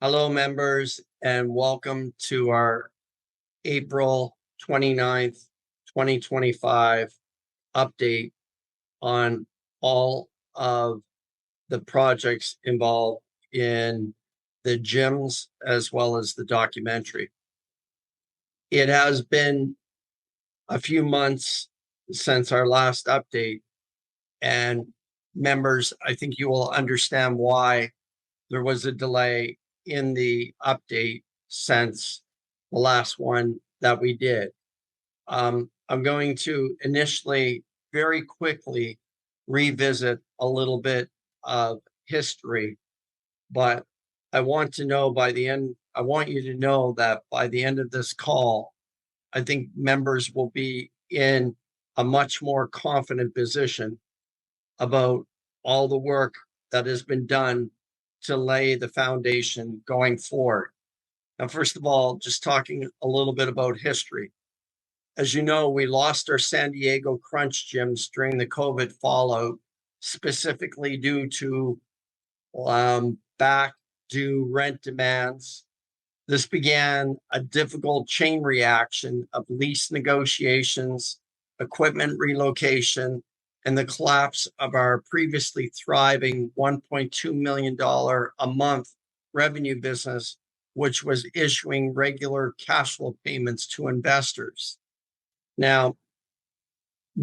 Hello, members, and welcome to our April 29th, 2025 update on all of the projects involved in the gyms as well as the documentary. It has been a few months since our last update, and members, I think you will understand why there was a delay in the update since the last one that we did. I'm going to initially very quickly revisit a little bit of history, but I want to know by the end, I want you to know that by the end of this call, I think members will be in a much more confident position about all the work that has been done to lay the foundation going forward. Now, first of all, just talking a little bit about history. As you know, we lost our San Diego Crunch gyms during the COVID fallout, specifically due to back due rent demands. This began a difficult chain reaction of lease negotiations, equipment relocation, and the collapse of our previously thriving $1.2 million a month revenue business, which was issuing regular cash flow payments to investors. Now,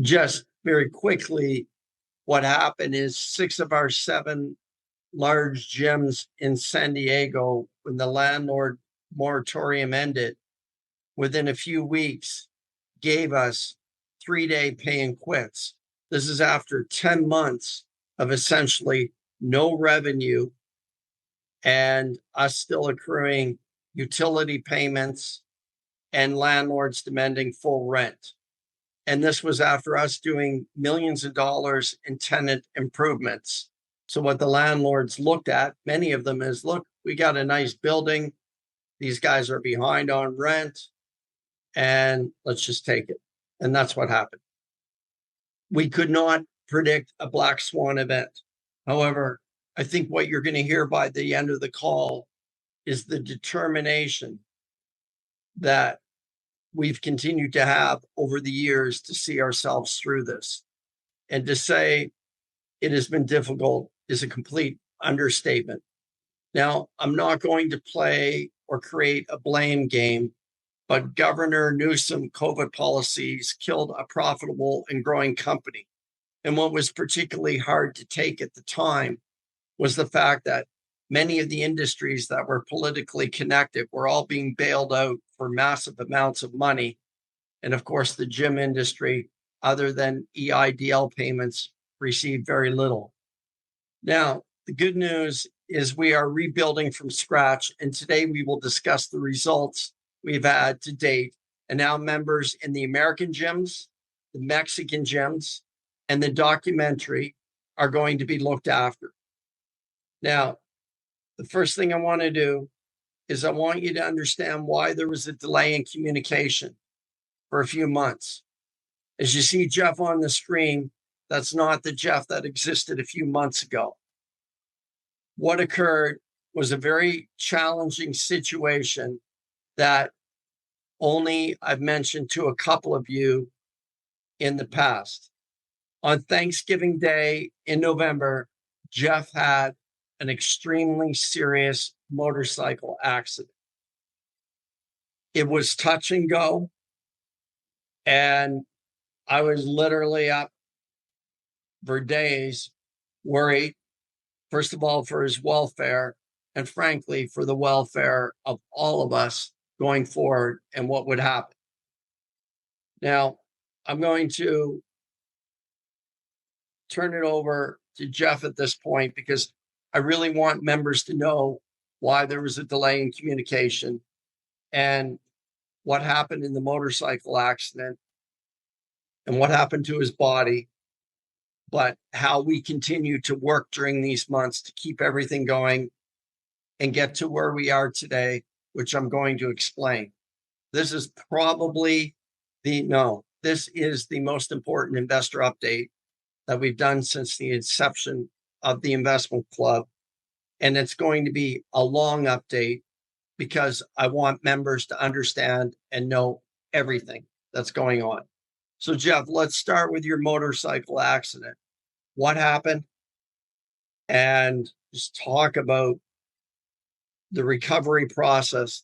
just very quickly, what happened is 6 of our 7 large gyms in San Diego, when the landlord moratorium ended, within a few weeks, gave us 3-day pay and quits. This is after 10 months of essentially no revenue and us still accruing utility payments and landlords demanding full rent. And this was after us doing millions of dollars in tenant improvements. So what the landlords looked at, many of them, is, look, we got a nice building. These guys are behind on rent, and let's just take it. And that's what happened. We could not predict a black swan event. However, I think what you're going to hear by the end of the call is the determination that we've continued to have over the years to see ourselves through this. And to say it has been difficult is a complete understatement. Now, I'm not going to play or create a blame game, but Governor Newsom COVID policies killed a profitable and growing company. And what was particularly hard to take at the time was the fact that many of the industries that were politically connected were all being bailed out for massive amounts of money. And of course, the gym industry, other than EIDL payments, received very little. Now, the good news is we are rebuilding from scratch, and today we will discuss the results we've had to date. And now members in the American gyms, the Mexican gyms, and the documentary are going to be looked after. Now, the first thing I want to do is I want you to understand why there was a delay in communication for a few months. As you see Jeff on the screen, that's not the Jeff that existed a few months ago. What occurred was a very challenging situation that only I've mentioned to a couple of you in the past. On Thanksgiving Day in November, Jeff had an extremely serious motorcycle accident. It was touch and go, and I was literally up for days worried, first of all, for his welfare, and frankly, for the welfare of all of us going forward and what would happen. Now, I'm going to turn it over to Jeff at this point because I really want members to know why there was a delay in communication and what happened in the motorcycle accident and what happened to his body, but how we continue to work during these months to keep everything going and get to where we are today, which I'm going to explain. This is probably this is the most important investor update that we've done since the inception of the investment club. And it's going to be a long update because I want members to understand and know everything that's going on. So Jeff, let's start with your motorcycle accident. What happened? And just talk about the recovery process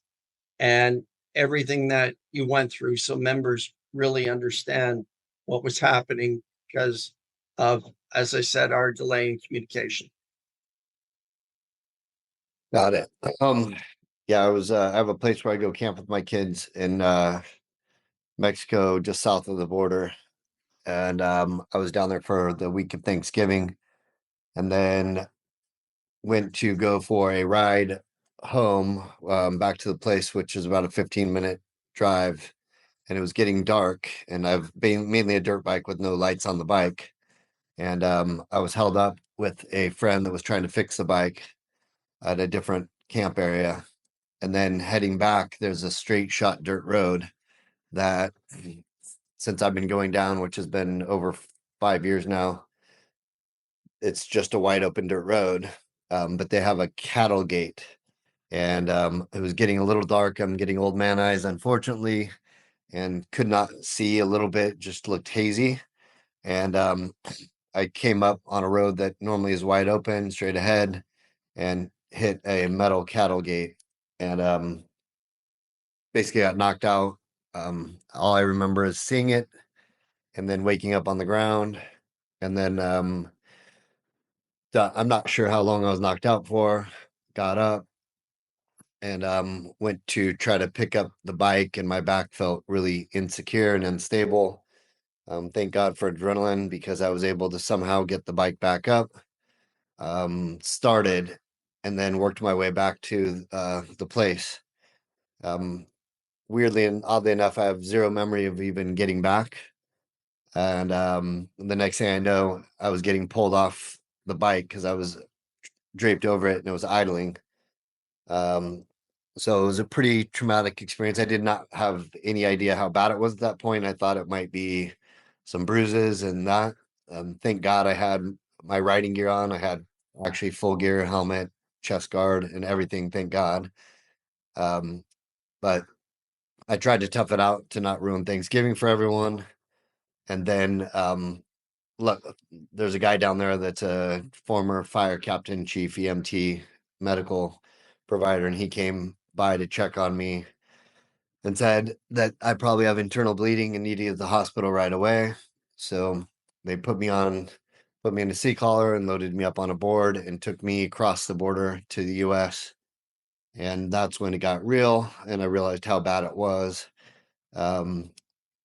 and everything that you went through so members really understand what was happening because of, as I said, our delay in communication. Got it. Yeah, I have a place where I go camp with my kids in Mexico, just south of the border. And I was down there for the week of Thanksgiving and then went to go for a ride home, back to the place, which is about a 15-minute drive. And it was getting dark, and I've been mainly a dirt bike with no lights on the bike. And I was held up with a friend that was trying to fix the bike at a different camp area. And then heading back, there's a straight shot dirt road that, since I've been going down, which has been over 5 years now, it's just a wide open dirt road. But they have a cattle gate, and it was getting a little dark. I'm getting old man eyes, unfortunately, and could not see a little bit, just looked hazy. And I came up on a road that normally is wide open, straight ahead, and hit a metal cattle gate, and basically got knocked out. All I remember is seeing it and then waking up on the ground. And then I'm not sure how long I was knocked out for. Got up and went to try to pick up the bike, and my back felt really insecure and unstable. Thank God for adrenaline because I was able to somehow get the bike back up, started, and then worked my way back to the place. Um, Weirdly and oddly enough, I have zero memory of even getting back. And the next thing I know, I was getting pulled off the bike because I was draped over it and it was idling. Um, so it was a pretty traumatic experience. I did not have any idea how bad it was at that point. I thought it might be some bruises and that. Thank God I had my riding gear on. I had actually full gear, helmet, chest guard, and everything. Thank God. But I tried to tough it out to not ruin Thanksgiving for everyone. And then look, there's a guy down there that's a former fire captain, chief EMT medical provider, and he came by to check on me and said that I probably have internal bleeding and needed the hospital right away. So they put me in a sea collar and loaded me up on a board and took me across the border to the US. And that's when it got real and I realized how bad it was. Um,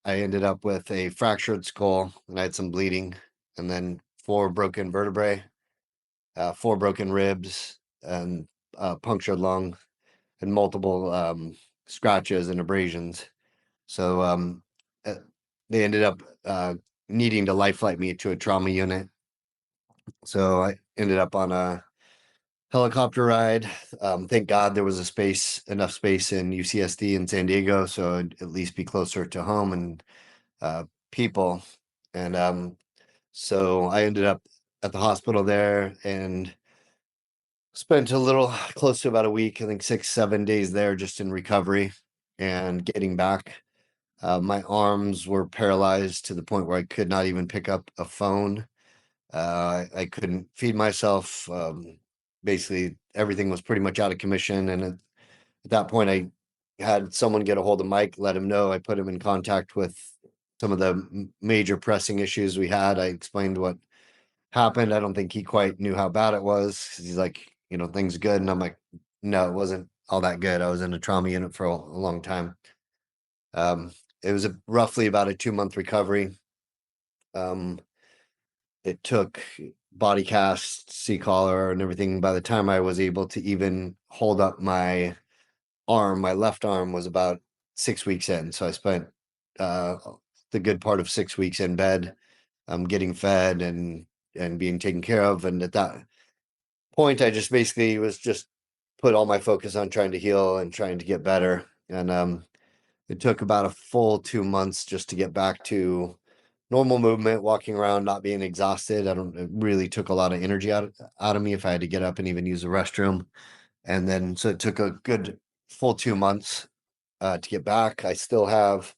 I ended up with a fractured skull and I had some bleeding, and then 4 broken vertebrae, 4 broken ribs, and punctured lung, and multiple scratches and abrasions. So uh, they ended up needing to life flight me to a trauma unit. So I ended up on a helicopter ride. Thank God there was enough space in UCSD in San Diego, so I'd at least be closer to home and people. And so I ended up at the hospital there and spent a little close to about a week, I think 6, 7 days there just in recovery and getting back. My arms were paralyzed to the point where I could not even pick up a phone. I couldn't feed myself. Basically, everything was pretty much out of commission. And at that point, I had someone get a hold of Mike, let him know. I put him in contact with some of the major pressing issues we had. I explained what happened. I don't think he quite knew how bad it was. He's like, things good. And I'm like, no, it wasn't all that good. I was in a trauma unit for a long time. Um, it was roughly about a 2-month recovery. Um, it took body cast, C-collar, and everything. By the time I was able to even hold up my arm, my left arm was about 6 weeks in. So I spent the good part of 6 weeks in bed, getting fed and being taken care of. And at that point, I just basically was just put all my focus on trying to heal and trying to get better. And it took about a full 2 months just to get back to normal movement, walking around, not being exhausted. It really took a lot of energy out of me if I had to get up and even use the restroom. And then, so it took a good full 2 months to get back. I still have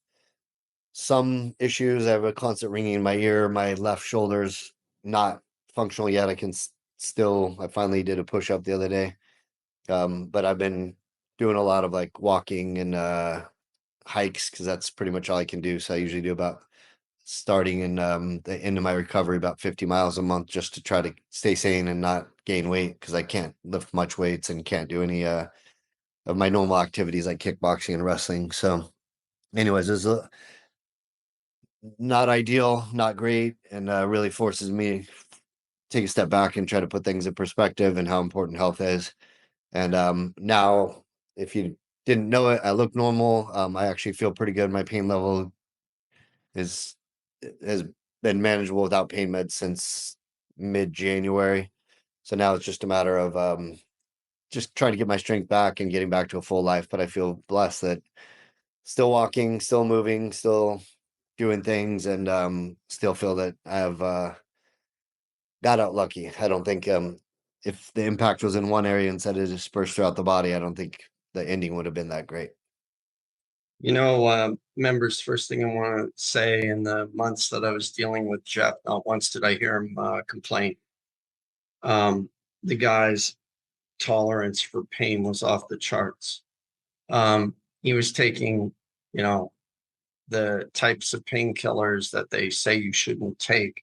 some issues. I have a constant ringing in my ear. My left shoulder's not functional yet. I finally did a push up the other day. But I've been doing a lot of like walking and hikes because that's pretty much all I can do. So I usually do about starting in the end of my recovery about 50 miles a month just to try to stay sane and not gain weight because I can't lift much weights and can't do any of my normal activities like kickboxing and wrestling. So anyways, it's not ideal, not great, and really forces me to take a step back and try to put things in perspective and how important health is. And now, if you didn't know it, I look normal. I actually feel pretty good. My pain level is has been manageable without pain meds since mid-January. So now it's just a matter of just trying to get my strength back and getting back to a full life. But I feel blessed that still walking, still moving, still doing things, and still feel that I have got out lucky. I don't think if the impact was in one area instead of dispersed throughout the body, I don't think the ending would have been that great. Members, first thing I want to say, in the months that I was dealing with Jeff, not once did I hear him complain. The guy's tolerance for pain was off the charts. He was taking, you know, the types of painkillers that they say you shouldn't take,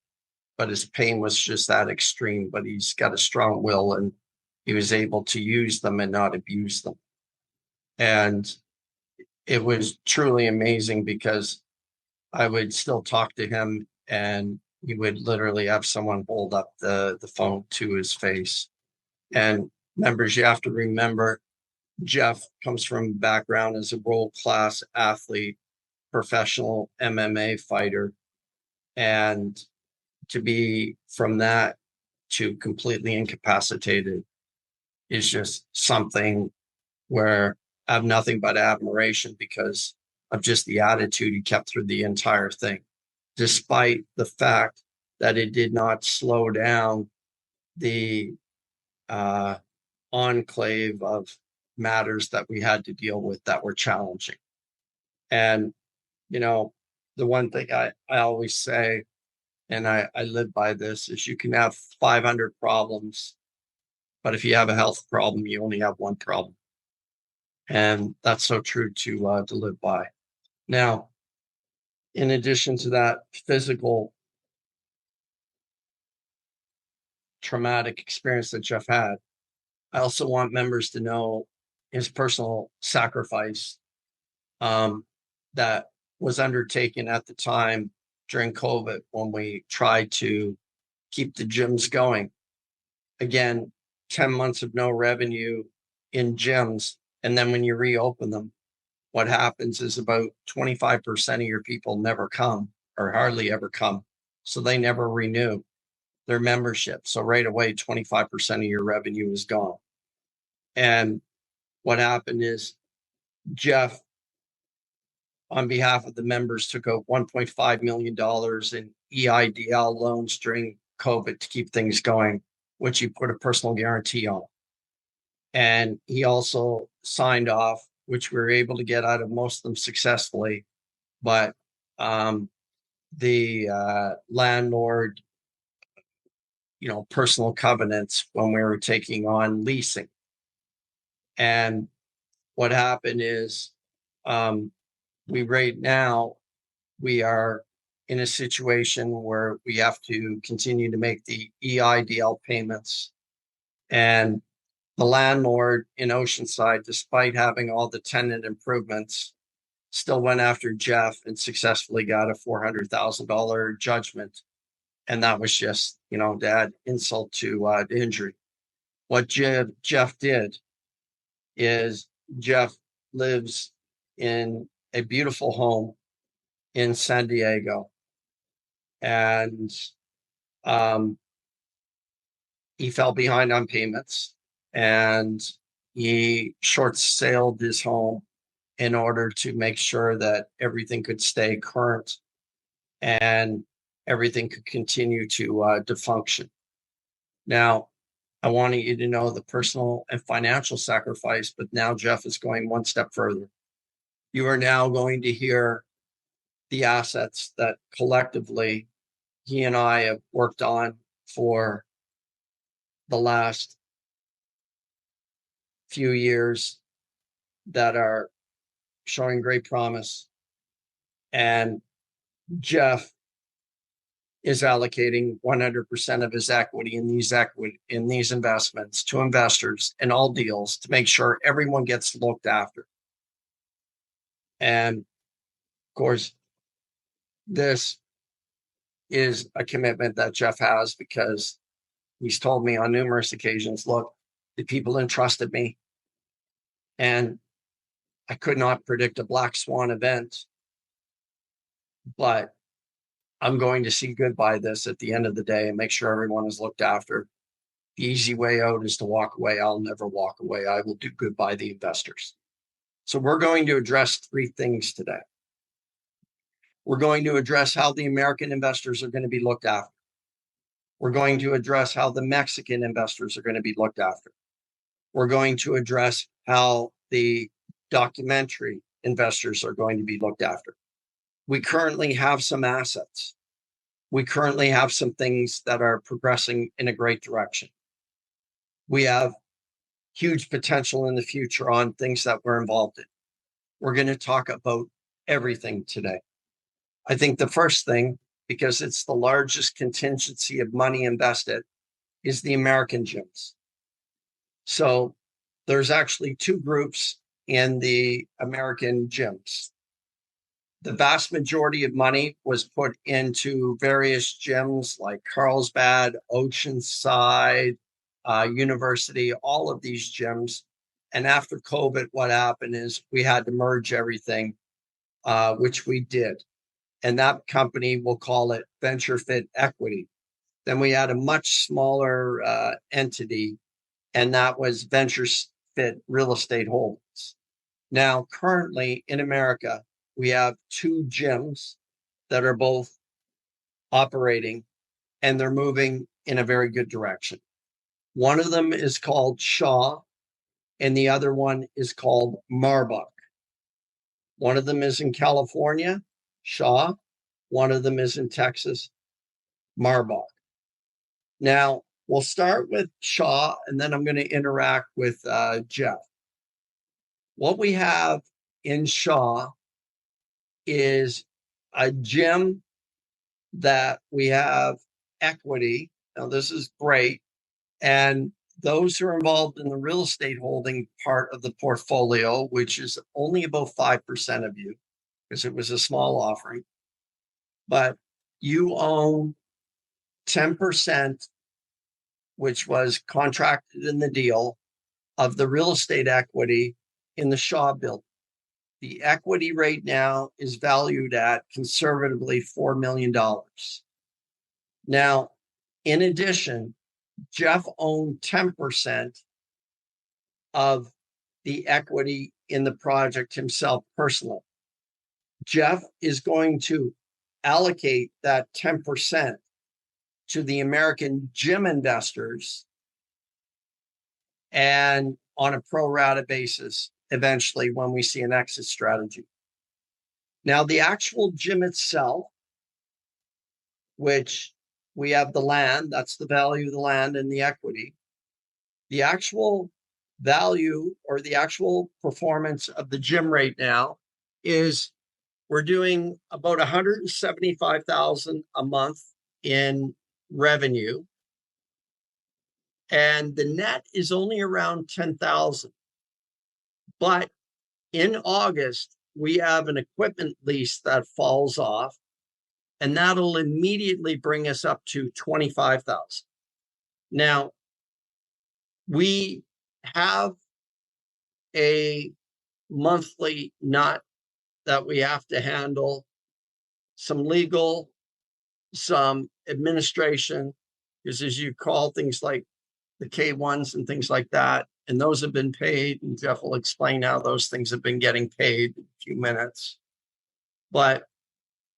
but his pain was just that extreme. But he's got a strong will, and he was able to use them and not abuse them. And it was truly amazing because I would still talk to him, and he would literally have someone hold up the phone to his face. And members, you have to remember, Jeff comes from a background as a world-class athlete, professional MMA fighter. And to be from that to completely incapacitated is just something where I have nothing but admiration because of just the attitude he kept through the entire thing, despite the fact that it did not slow down the enclave of matters that we had to deal with that were challenging. And, you know, the one thing I always say, and I live by this, is you can have 500 problems, but if you have a health problem, you only have one problem. And that's so true to live by. Now, in addition to that physical traumatic experience that Jeff had, I also want members to know his personal sacrifice that was undertaken at the time during COVID when we tried to keep the gyms going. Again, 10 months of no revenue in gyms. And then when you reopen them, what happens is about 25% of your people never come or hardly ever come. So they never renew their membership. So right away, 25% of your revenue is gone. And what happened is Jeff, on behalf of the members, took out $1.5 million in EIDL loans during COVID to keep things going, which he put a personal guarantee on. And he also signed off, which we were able to get out of most of them successfully. But the landlord, personal covenants when we were taking on leasing. And what happened is right now we are in a situation where we have to continue to make the EIDL payments. And the landlord in Oceanside, despite having all the tenant improvements, still went after Jeff and successfully got a $400,000 judgment. And that was just, to add insult to injury. What Jeff did is Jeff lives in a beautiful home in San Diego. And he fell behind on payments, and he short-sailed his home in order to make sure that everything could stay current. And everything could continue to function. Now, I wanted you to know the personal and financial sacrifice, but now Jeff is going one step further. You are now going to hear the assets that collectively he and I have worked on for the last few years that are showing great promise. And Jeff is allocating 100% of his equity in these investments to investors in all deals to make sure everyone gets looked after. And of course, this is a commitment that Jeff has because he's told me on numerous occasions, look, the people entrusted me, and I could not predict a black swan event, but I'm going to see good by this at the end of the day and make sure everyone is looked after. The easy way out is to walk away. I'll never walk away. I will do good by the investors. So we're going to address three things today. We're going to address how the American investors are going to be looked after. We're going to address how the Mexican investors are going to be looked after. We're going to address how the documentary investors are going to be looked after. We currently have some assets. We currently have some things that are progressing in a great direction. We have huge potential in the future on things that we're involved in. We're going to talk about everything today. I think the first thing, because it's the largest contingency of money invested, is the American gyms. So there's actually two groups in the American gyms. The vast majority of money was put into various gyms like Carlsbad, Oceanside, University, all of these gyms. And after COVID, what happened is we had to merge everything, which we did. And that company, we'll call it Venture Fit Equity. Then we had a much smaller entity, and that was Venture Fit Real Estate Holdings. Now, currently in America, we have two gyms that are both operating, and they're moving in a very good direction. One of them is called Shaw, and the other one is called Marbach. One of them is in California, Shaw. One of them is in Texas, Marbach. Now, we'll start with Shaw, and then I'm going to interact with Jeff. What we have in Shaw is a gym that we have equity. Now, this is great. And those who are involved in the real estate holding part of the portfolio, which is only about 5% of you, because it was a small offering, but you own 10%, which was contracted in the deal, of the real estate equity in the Shaw building. The equity right now is valued at conservatively $4 million. Now, in addition, Jeff owned 10% of the equity in the project himself personally. Jeff is going to allocate that 10% to the American gym investors and on a pro rata basis eventually when we see an exit strategy. Now, the actual gym itself, which we have the land, that's the value of the land and the equity. The actual value or the actual performance of the gym right now is we're doing about $175,000 a month in revenue, and the net is only around $10,000. But in August, we have an equipment lease that falls off, and that'll immediately bring us up to $25,000. Now, we have a monthly nut that we have to handle, some legal, some administration, because as you call things like the K1s and things like that, and those have been paid, and Jeff will explain how those things have been getting paid in a few minutes. But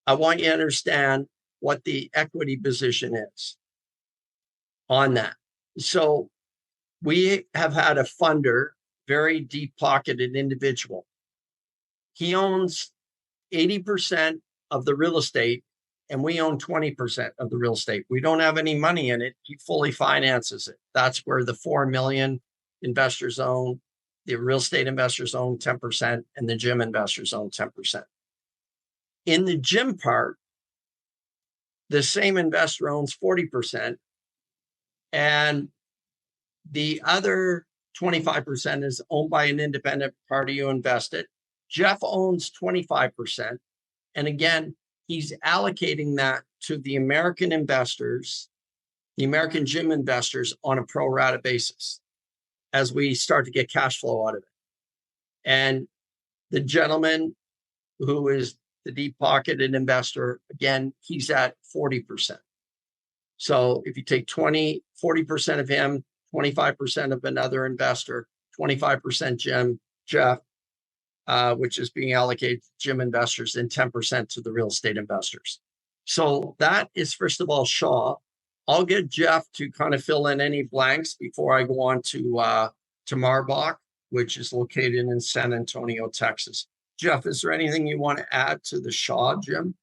I want you to understand what the equity position is on that. So we have had a funder, very deep pocketed individual. He owns 80% of the real estate, and we own 20% of the real estate. We don't have any money in it. He fully finances it. That's where the 4 million investors own, the real estate investors own 10%, and the gym investors own 10%. In the gym part, the same investor owns 40%, and the other 25% is owned by an independent party who invested. Jeff owns 25%. And again, he's allocating that to the American investors, the American gym investors on a pro rata basis as we start to get cash flow out of it. And the gentleman who is the deep pocketed investor, again, he's at 40%. So if you take 40% of him, 25% of another investor, 25% Jeff, which is being allocated to gym investors, and 10% to the real estate investors. So that is, first of all, Shaw. I'll get Jeff to kind of fill in any blanks before I go on to Marbach, which is located in San Antonio, Texas. Jeff, is there anything you want to add to the Shaw gym?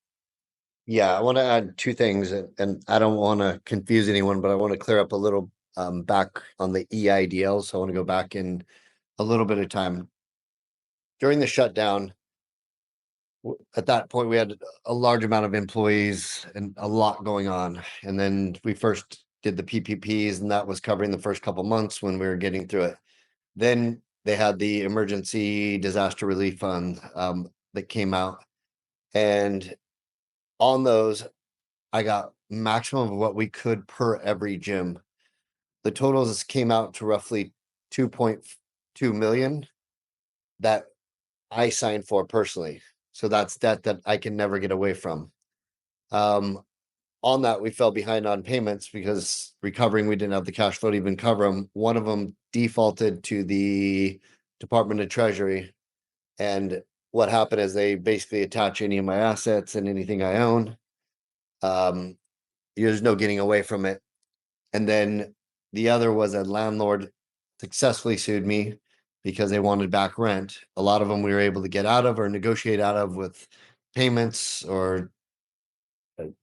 Yeah, I want to add two things, and I don't want to confuse anyone, but I want to clear up a little back on the EIDL. So I want to go back in a little bit of time. During the shutdown, at that point, we had a large amount of employees and a lot going on. And then we first did the PPPs, and that was covering the first couple months when we were getting through it. Then they had the emergency disaster relief fund that came out. And on those, I got maximum of what we could per every gym. The totals came out to roughly 2.2 million that I signed for personally. So that's debt that I can never get away from. On that, we fell behind on payments because recovering, we didn't have the cash flow to even cover them. One of them defaulted to the Department of Treasury. And what happened is they basically attach any of my assets and anything I own. There's no getting away from it. And then the other was a landlord successfully sued me because they wanted back rent. A lot of them we were able to get out of or negotiate out of with payments or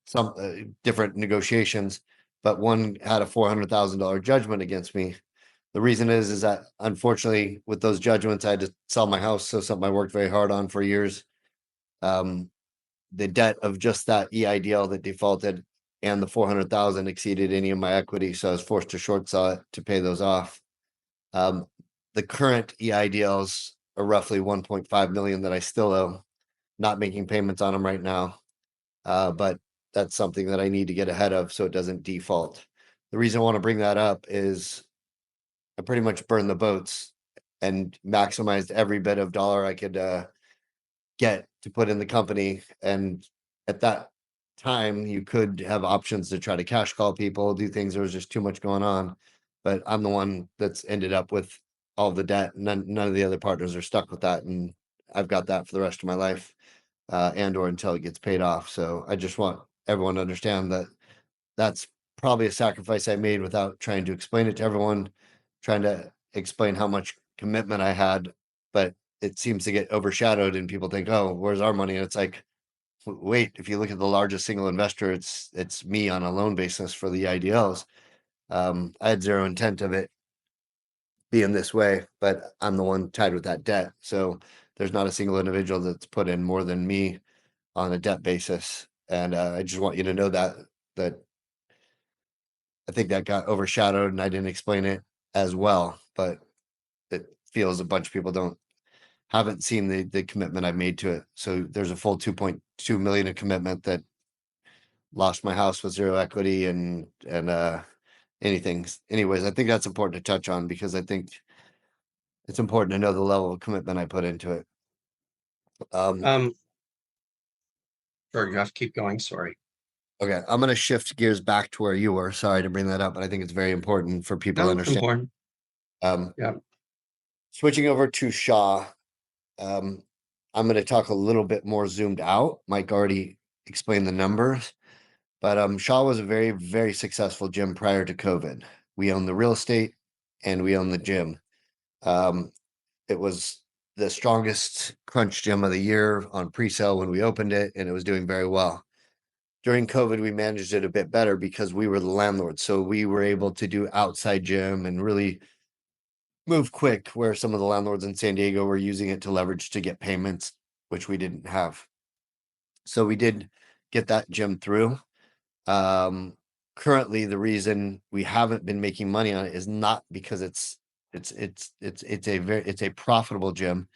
some different negotiations, but one had a $400,000 judgment against me. The reason is that unfortunately with those judgments, I had to sell my house. So something I worked very hard on for years. The debt of just that EIDL that defaulted and the 400,000 exceeded any of my equity. So I was forced to short sell it to pay those off. The current EIDLs are roughly 1.5 million that I still owe, not making payments on them right now. But that's something that I need to get ahead of so it doesn't default. The reason I want to bring that up is I pretty much burned the boats and maximized every bit of dollar I could get to put in the company. And at that time, you could have options to try to cash call people, do things. There was just too much going on. But I'm the one that's ended up with all the debt. None of the other partners are stuck with that. And I've got that for the rest of my life and or until it gets paid off. So I just want everyone to understand that that's probably a sacrifice I made without trying to explain it to everyone, trying to explain how much commitment I had, but it seems to get overshadowed and people think, oh, where's our money? And it's like, wait, if you look at the largest single investor, it's me on a loan basis for the IDLs. I had zero intent of it being this way, but I'm the one tied with that debt. So there's not a single individual that's put in more than me on a debt basis. And I just want you to know that I think that got overshadowed and I didn't explain it as well, but it feels a bunch of people haven't seen the commitment I made to it. So there's a full 2.2 million of commitment that lost my house with zero equity and anything. Anyways, I think that's important to touch on because I think it's important to know the level of commitment I put into it. Sorry, Jeff, keep going. Sorry. Okay, I'm going to shift gears back to where you were. Sorry to bring that up, but I think it's very important for people to understand. Important. Yeah. Switching over to Shaw, I'm going to talk a little bit more zoomed out. Mike already explained the numbers. But Shaw was a very, very successful gym prior to COVID. We own the real estate and we own the gym. Um, it was the strongest crunch gym of the year on pre-sale when we opened it, and it was doing very well. During COVID, we managed it a bit better because we were the landlord. So we were able to do outside gym and really move quick, where some of the landlords in San Diego were using it to leverage to get payments, which we didn't have. So we did get that gym through. Um, Currently, the reason we haven't been making money on it is not because it's a profitable gym,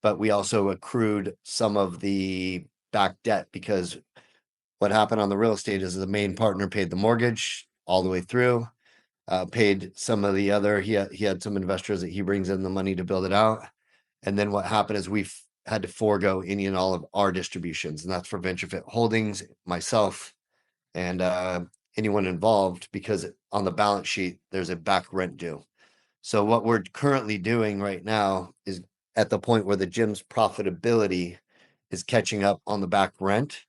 but we also accrued some of the back debt because what happened on the real estate is the main partner paid the mortgage all the way through, paid some of the other. He had some investors that he brings in the money to build it out, and then what happened is we had to forego any and all of our distributions, and that's for Venture Fit Holdings, myself, and anyone involved, because on the balance sheet there's a back rent due. So what we're currently doing right now is at the point where the gym's profitability is catching up on the back rent,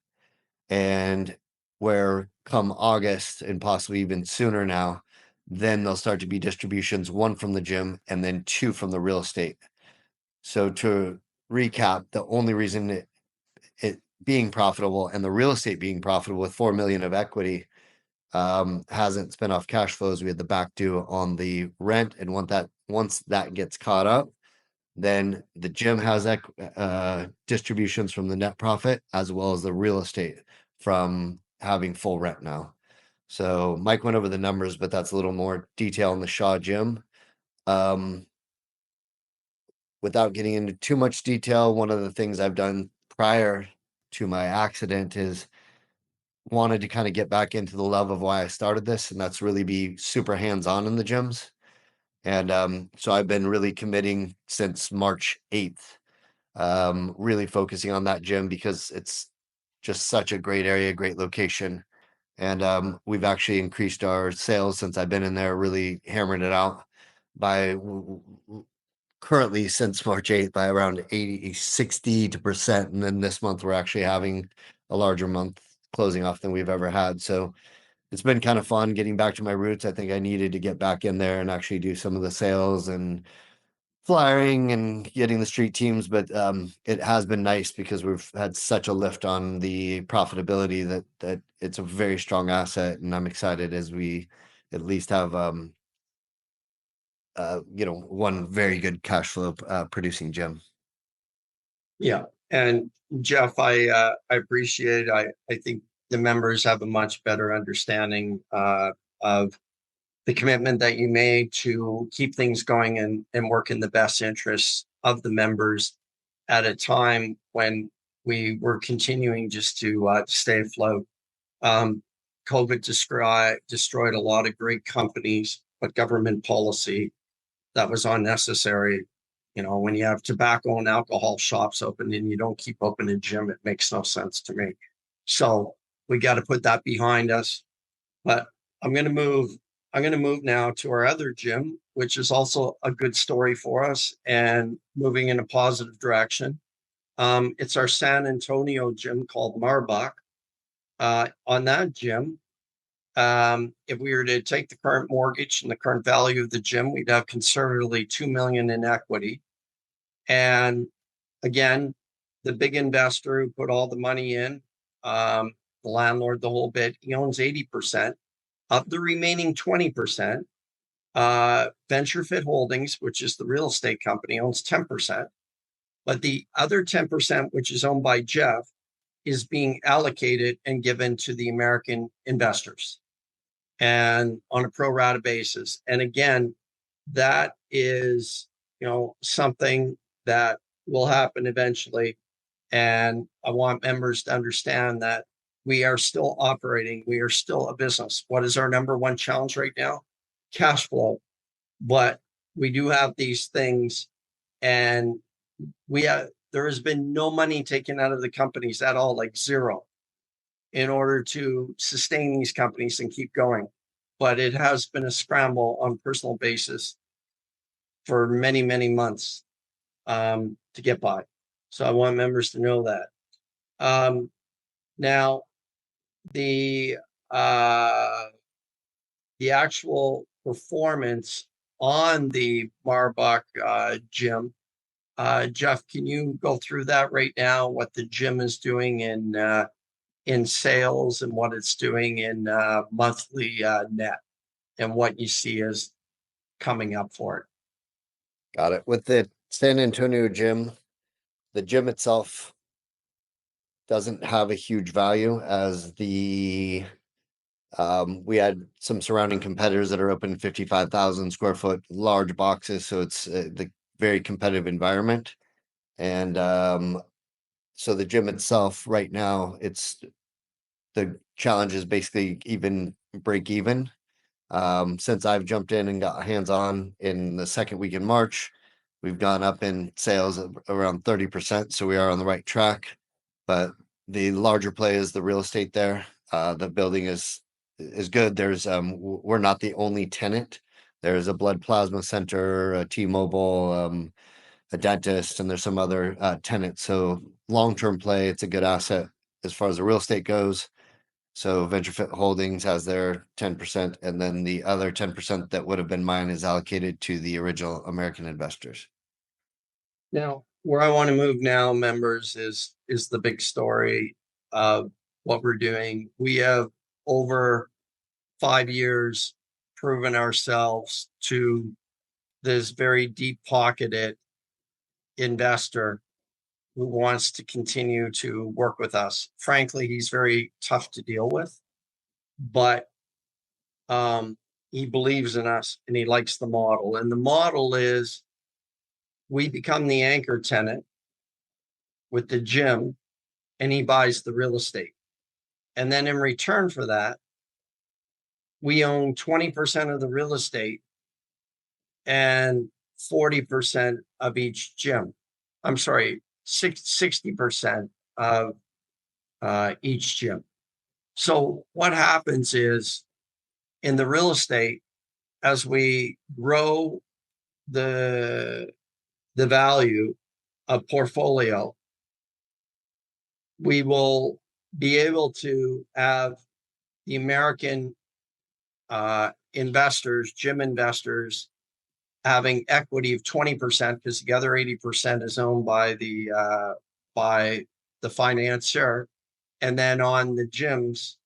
and where come August and possibly even sooner now, then there'll start to be distributions, one from the gym and then two from the real estate. So to recap, the only reason it being profitable and the real estate being profitable with 4 million of equity hasn't spent off cash flows. We had the back due on the rent, and once that gets caught up, then the gym has distributions from the net profit as well as the real estate from having full rent now. So Mike went over the numbers, but that's a little more detail on the Shaw gym. Without getting into too much detail, one of the things I've done prior to my accident is wanted to kind of get back into the love of why I started this, and that's really be super hands-on in the gyms. And so I've been really committing since March 8th, really focusing on that gym because it's just such a great area, great location. And we've actually increased our sales since I've been in there, really hammering it out by currently since March 8th by around 60%. And then this month, we're actually having a larger month closing off than we've ever had. So it's been kind of fun getting back to my roots. I think I needed to get back in there and actually do some of the sales and flyering and getting the street teams, but it has been nice because we've had such a lift on the profitability that it's a very strong asset, and I'm excited as we at least have one very good cash flow producing gym. Yeah, and Jeff, I appreciate. I think the members have a much better understanding of the commitment that you made to keep things going and work in the best interests of the members at a time when we were continuing just to stay afloat. COVID destroyed a lot of great companies, but government policy that was unnecessary. You know, when you have tobacco and alcohol shops open and you don't keep open a gym, it makes no sense to me. So we got to put that behind us. But I'm going to move. I'm going to move now to our other gym, which is also a good story for us and moving in a positive direction. It's our San Antonio gym called Marbach. On that gym, if we were to take the current mortgage and the current value of the gym, we'd have conservatively 2 million in equity. And again, the big investor who put all the money in, the landlord, the whole bit, he owns 80%. Of the remaining 20%, Venture Fit Holdings, which is the real estate company, owns 10%. But the other 10%, which is owned by Jeff, is being allocated and given to the American investors and on a pro rata basis. And again, that is, something that will happen eventually. And I want members to understand that we are still operating. We are still a business. What is our number one challenge right now? Cash flow. But we do have these things, and there has been no money taken out of the companies at all, like zero, in order to sustain these companies and keep going. But it has been a scramble on a personal basis for many, many months to get by. So I want members to know that. Now, the uh, the actual performance on the Marbach gym. Jeff, can you go through that right now? What the gym is doing in sales and what it's doing in monthly net, and what you see as coming up for it. Got it. With the San Antonio gym, the gym itself doesn't have a huge value as we had some surrounding competitors that are open 55,000 square foot large boxes, so it's the very competitive environment. And so the gym itself right now, it's the challenge is basically even break even. Since I've jumped in and got hands on in the second week in March, we've gone up in sales of around 30%. So we are on the right track. But the larger play is the real estate there. The building is good. There's we're not the only tenant. There's a blood plasma center, a T-Mobile, a dentist, and there's some other tenants. So long-term play, it's a good asset as far as the real estate goes. So VentureFit Holdings has their 10%, and then the other 10% that would have been mine is allocated to the original American investors. Now, where I want to move now, members, is the big story of what we're doing. We have over 5 years proven ourselves to this very deep-pocketed investor who wants to continue to work with us. Frankly, he's very tough to deal with, but he believes in us and he likes the model. And the model is we become the anchor tenant with the gym and he buys the real estate. And then in return for that, we own 20% of the real estate and 40% of each gym. I'm sorry, 60% of each gym. So what happens is in the real estate, as we grow the value of portfolio, we will be able to have the American investors, gym investors, having equity of 20% because the other 80% is owned by the financier. And then on the gyms,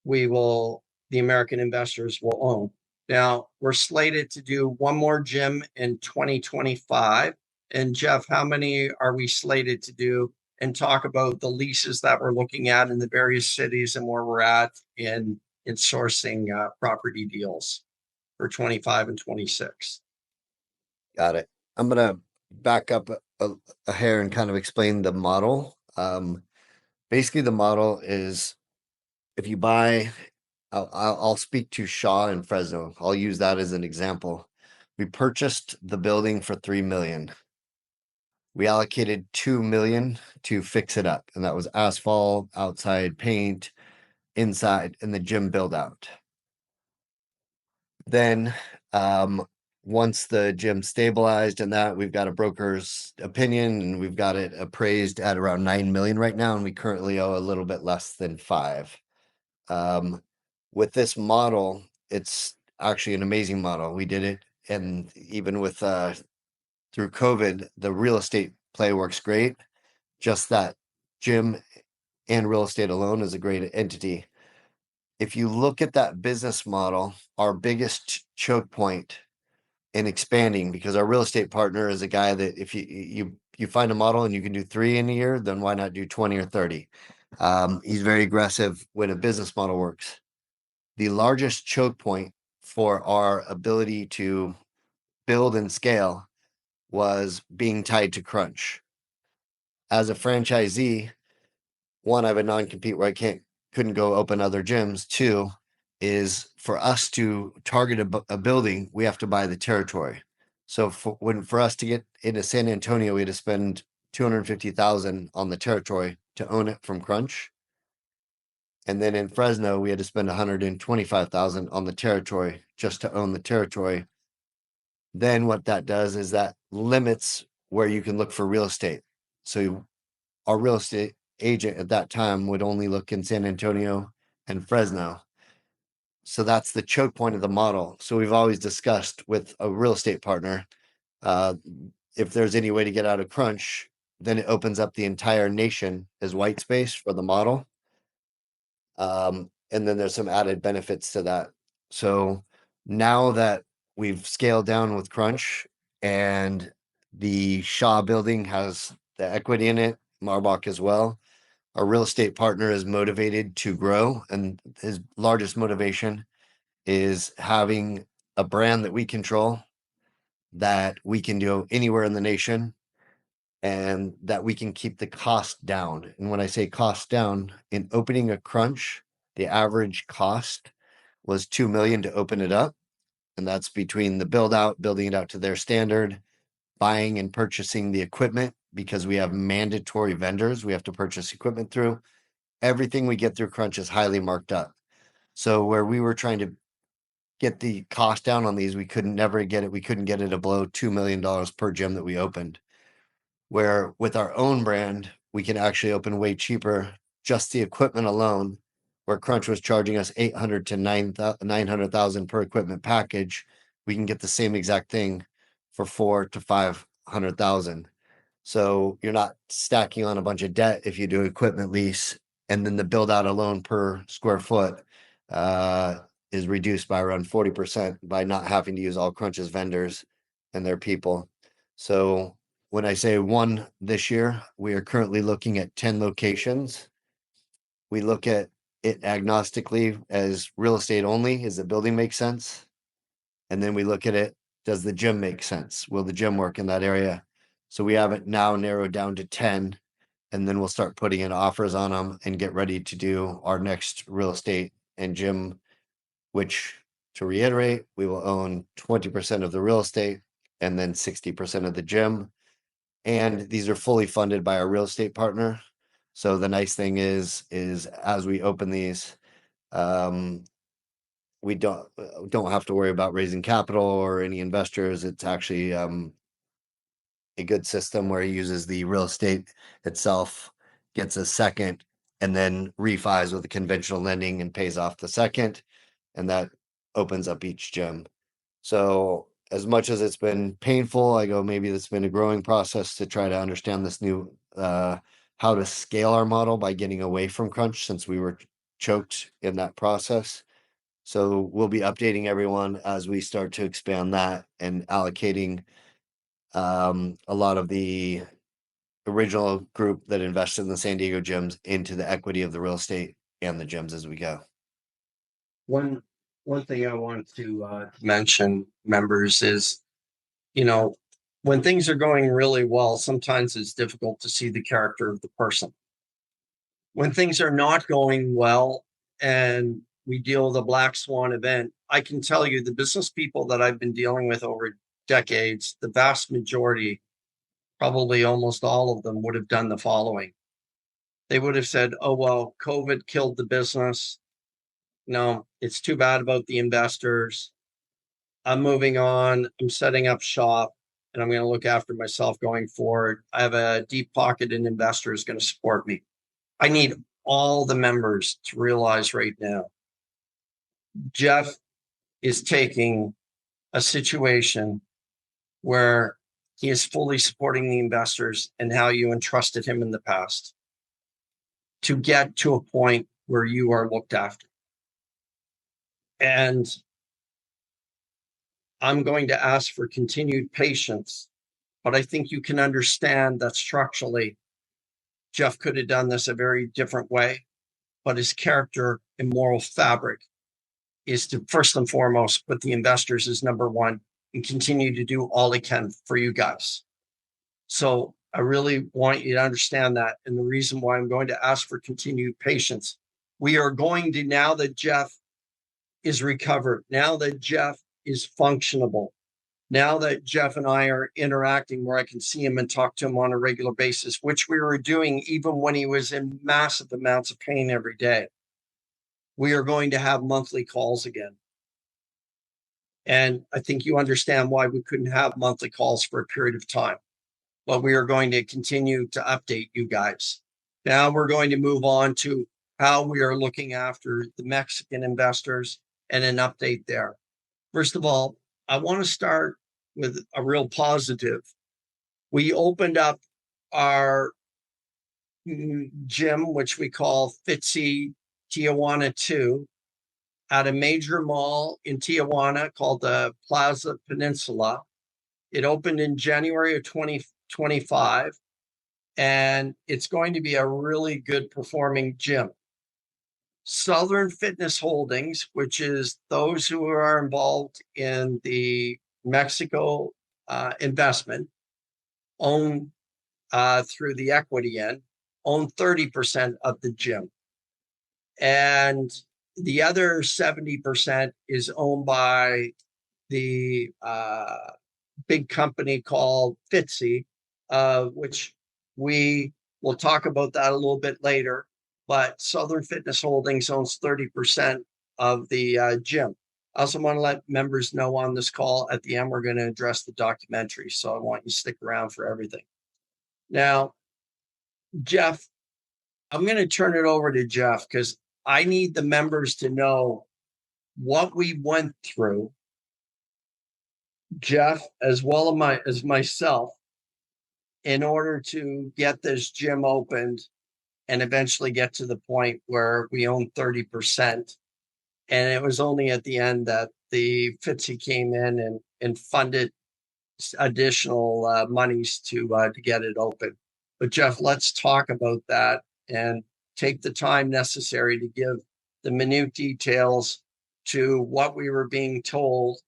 the American investors will own. Now, we're slated to do one more gym in 2025. And Jeff, how many are we slated to do? And talk about the leases that we're looking at in the various cities and where we're at in sourcing property deals for 25 and 26. Got it. I'm going to back up a hair and kind of explain the model. Basically, the model is if you buy, I'll speak to Shaw and Fresno. I'll use that as an example. We purchased the building for $3 million. We allocated $2 million to fix it up, and that was asphalt, outside paint, inside, and the gym build out. Then, once the gym stabilized and that, we've got a broker's opinion and we've got it appraised at around 9 million right now, and we currently owe a little bit less than 5. With this model, it's actually an amazing model. We did it, and even with through COVID, the real estate play works great. Just that gym and real estate alone is a great entity. If you look at that business model, our biggest choke point in expanding, because our real estate partner is a guy that if you find a model and you can do 3 in a year, then why not do 20 or 30? He's very aggressive when a business model works. The largest choke point for our ability to build and scale was being tied to crunch. As a franchisee, one, I have a non-compete where I couldn't go open other gyms. 2 is for us to target a building, we have to buy the territory. So for us to get into San Antonio, we had to spend $250,000 on the territory to own it from Crunch. And then in Fresno, we had to spend $125,000 on the territory just to own the territory. Then what that does is that limits where you can look for real estate. So our real estate agent at that time would only look in San Antonio and Fresno. So that's the choke point of the model. So we've always discussed with a real estate partner, if there's any way to get out of crunch, then it opens up the entire nation as white space for the model. And then there's some added benefits to that. So now that we've scaled down with crunch and the Shaw building has the equity in it, Marbach as well, our real estate partner is motivated to grow, and his largest motivation is having a brand that we control, that we can do anywhere in the nation, and that we can keep the cost down. And when I say cost down, in opening a crunch, the average cost was 2 million to open it up. And that's between the build out, building it out to their standard, buying and purchasing the equipment, because we have mandatory vendors we have to purchase equipment through. Everything we get through crunch is highly marked up. So where we were trying to get the cost down on these, we couldn't get it below $2 million per gym that we opened. Where with our own brand, we can actually open way cheaper, just the equipment alone, where Crunch was charging us 800 to 900,000 per equipment package. We can get the same exact thing for 4 to 500,000. So you're not stacking on a bunch of debt if you do equipment lease, and then the build out alone per square foot is reduced by around 40% by not having to use all Crunch's vendors and their people. So when I say one this year, we are currently looking at 10 locations. We look at it agnostically as real estate only. Does the building make sense? And then we look at it, does the gym make sense? Will the gym work in that area? So we have it now narrowed down to 10, and then we'll start putting in offers on them and get ready to do our next real estate and gym, which, to reiterate, we will own 20% of the real estate and then 60% of the gym. And these are fully funded by our real estate partner. So the nice thing is as we open these, we don't have to worry about raising capital or any investors. It's actually a good system where he uses the real estate itself, gets a second, and then refis with the conventional lending and pays off the second, and that opens up each gym. So as much as it's been painful, I go, maybe it's been a growing process to try to understand this new how to scale our model by getting away from crunch, since we were choked in that process. So we'll be updating everyone as we start to expand that and allocating a lot of the original group that invested in the San Diego gyms into the equity of the real estate and the gyms as we go. One thing I want to mention, members, is, you know, when things are going really well, sometimes it's difficult to see the character of the person. When things are not going well and we deal with a black swan event, I can tell you the business people that I've been dealing with over decades, the vast majority, probably almost all of them, would have done the following. They would have said, oh, well, COVID killed the business. No, it's too bad about the investors. I'm moving on. I'm setting up shop, and I'm going to look after myself going forward. I have a deep pocketed investor who's going to support me. I need all the members to realize right now, Jeff is taking a situation where he is fully supporting the investors and how you entrusted him in the past to get to a point where you are looked after. And I'm going to ask for continued patience, but I think you can understand that structurally, Jeff could have done this a very different way, but his character and moral fabric is to first and foremost put the investors as number one and continue to do all he can for you guys. So I really want you to understand that. And the reason why I'm going to ask for continued patience, we are going to, now that Jeff is recovered, now that Jeff is functionable, now that Jeff and I are interacting where I can see him and talk to him on a regular basis, which we were doing even when he was in massive amounts of pain every day, we are going to have monthly calls again. And I think you understand why we couldn't have monthly calls for a period of time. But we are going to continue to update you guys. Now we're going to move on to how we are looking after the Mexican investors and an update there. First of all, I want to start with a real positive. We opened up our gym, which we call Fitzy Tijuana 2, at a major mall in Tijuana called the Plaza Peninsula. It opened in January of 2025, and it's going to be a really good performing gym. Southern Fitness Holdings, which is those who are involved in the Mexico investment, own through the equity end, own 30% of the gym. And the other 70% is owned by the big company called Fitzy, which we will talk about that a little bit later. But Southern Fitness Holdings owns 30% of the gym. I also want to let members know on this call at the end, we're going to address the documentary. So I want you to stick around for everything. Now, Jeff, I'm going to turn it over to Jeff because I need the members to know what we went through, Jeff, as well as myself, in order to get this gym opened and eventually get to the point where we own 30%. And it was only at the end that the Fitzy came in and funded additional monies to get it open. But Jeff, let's talk about that and take the time necessary to give the minute details to what we were being told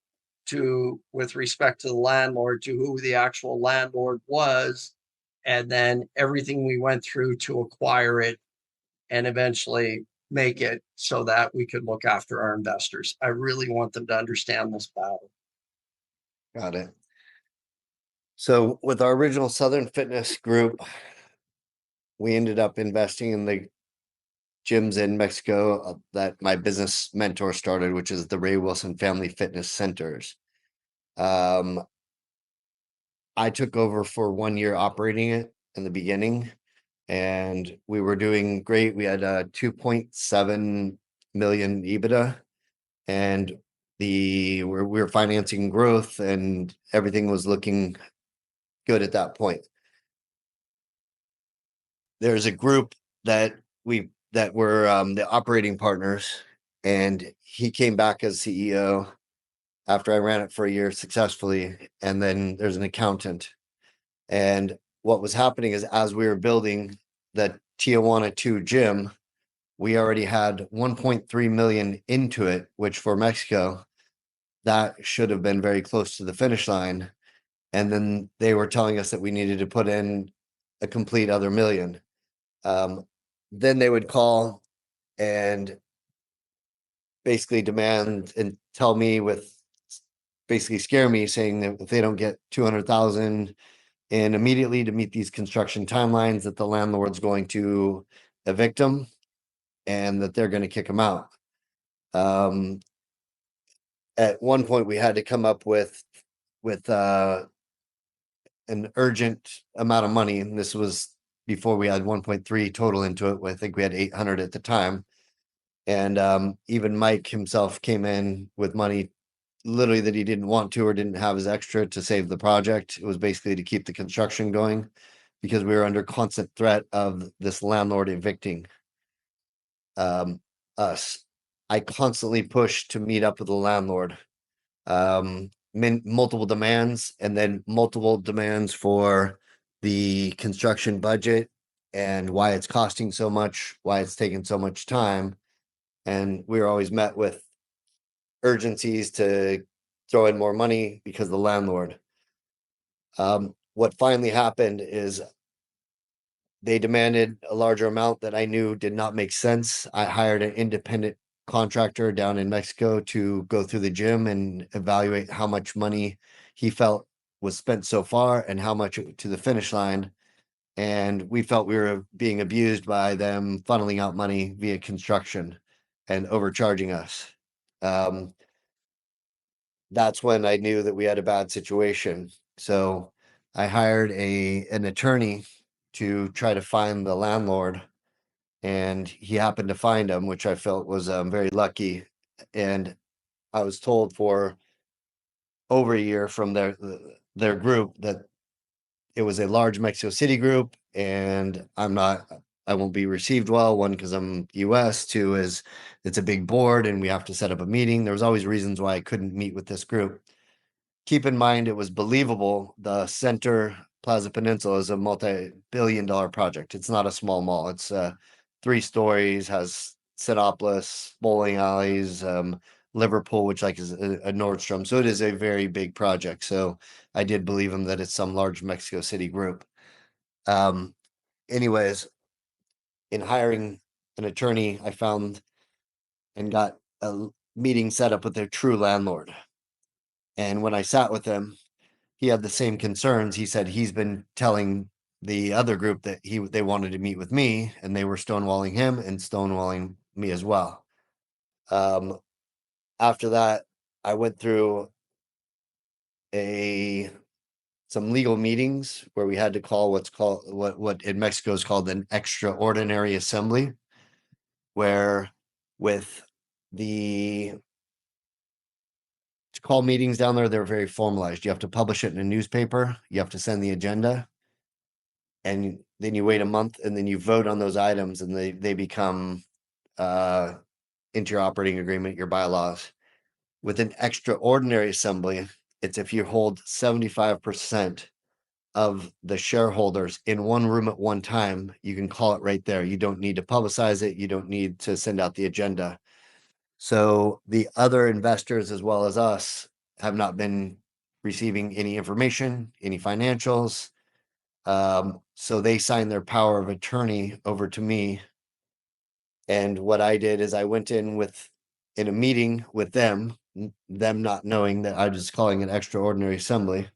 to with respect to the landlord, to who the actual landlord was, and then everything we went through to acquire it and eventually make it so that we could look after our investors. I really want them to understand this battle. Got it. So with our original Southern Fitness group, we ended up investing in the gyms in Mexico that my business mentor started, which is the Ray Wilson Family Fitness Centers. I took over for 1 year operating it in the beginning, and we were doing great. We had a 2.7 million EBITDA, and we were financing growth, and everything was looking good at that point. There's a group that were the operating partners, and he came back as CEO after I ran it for a year successfully. And then there's an accountant. And what was happening is, as we were building the Tijuana 2 gym, we already had 1.3 million into it, which for Mexico, that should have been very close to the finish line. And then they were telling us that we needed to put in a complete other million. Then they would call and basically demand and tell me basically scare me, saying that if they don't get 200,000 in immediately to meet these construction timelines, that the landlord's going to evict them and that they're going to kick them out. At one point we had to come up with an urgent amount of money, and this was before we had 1.3 total into it. I think we had 800 at the time. And even Mike himself came in with money literally that he didn't want to or didn't have as extra to save the project. It was basically to keep the construction going because we were under constant threat of this landlord evicting us. I constantly pushed to meet up with the landlord. Multiple demands, and then multiple demands for the construction budget and why it's costing so much, why it's taking so much time. And we were always met with urgencies to throw in more money because of the landlord. What finally happened is they demanded a larger amount that I knew did not make sense. I hired an independent contractor down in Mexico to go through the gym and evaluate how much money he felt was spent so far and how much to the finish line. And we felt we were being abused by them funneling out money via construction and overcharging us. That's when I knew that we had a bad situation. So I hired an attorney to try to find the landlord, and he happened to find him, which I felt was very lucky. And I was told for over a year from their group that it was a large Mexico City group, and I won't be received well. One, because I'm US. Two is it's a big board and we have to set up a meeting. There was always reasons why I couldn't meet with this group. Keep in mind, it was believable. The Center Plaza Peninsula is a multi-billion-dollar project. It's not a small mall. It's 3 stories, has Cinépolis, bowling alleys, Liverpool, which like is a Nordstrom. So it is a very big project. So I did believe him that it's some large Mexico City group. Um, anyways, in hiring an attorney, I found and got a meeting set up with their true landlord. And when I sat with him, he had the same concerns. He said he's been telling the other group that they wanted to meet with me, and they were stonewalling him and stonewalling me as well. After that, I went through some legal meetings where we had to call what in Mexico is called an extraordinary assembly, where with the to call meetings down there, they're very formalized. You have to publish it in a newspaper, you have to send the agenda, and then you wait a month, and then you vote on those items, and they become into your operating agreement, your bylaws. With an extraordinary assembly, it's if you hold 75% of the shareholders in one room at one time, you can call it right there. You don't need to publicize it. You don't need to send out the agenda. So the other investors, as well as us, have not been receiving any information, any financials. So they signed their power of attorney over to me. And what I did is I went in a meeting with them not knowing that I was calling an extraordinary assembly.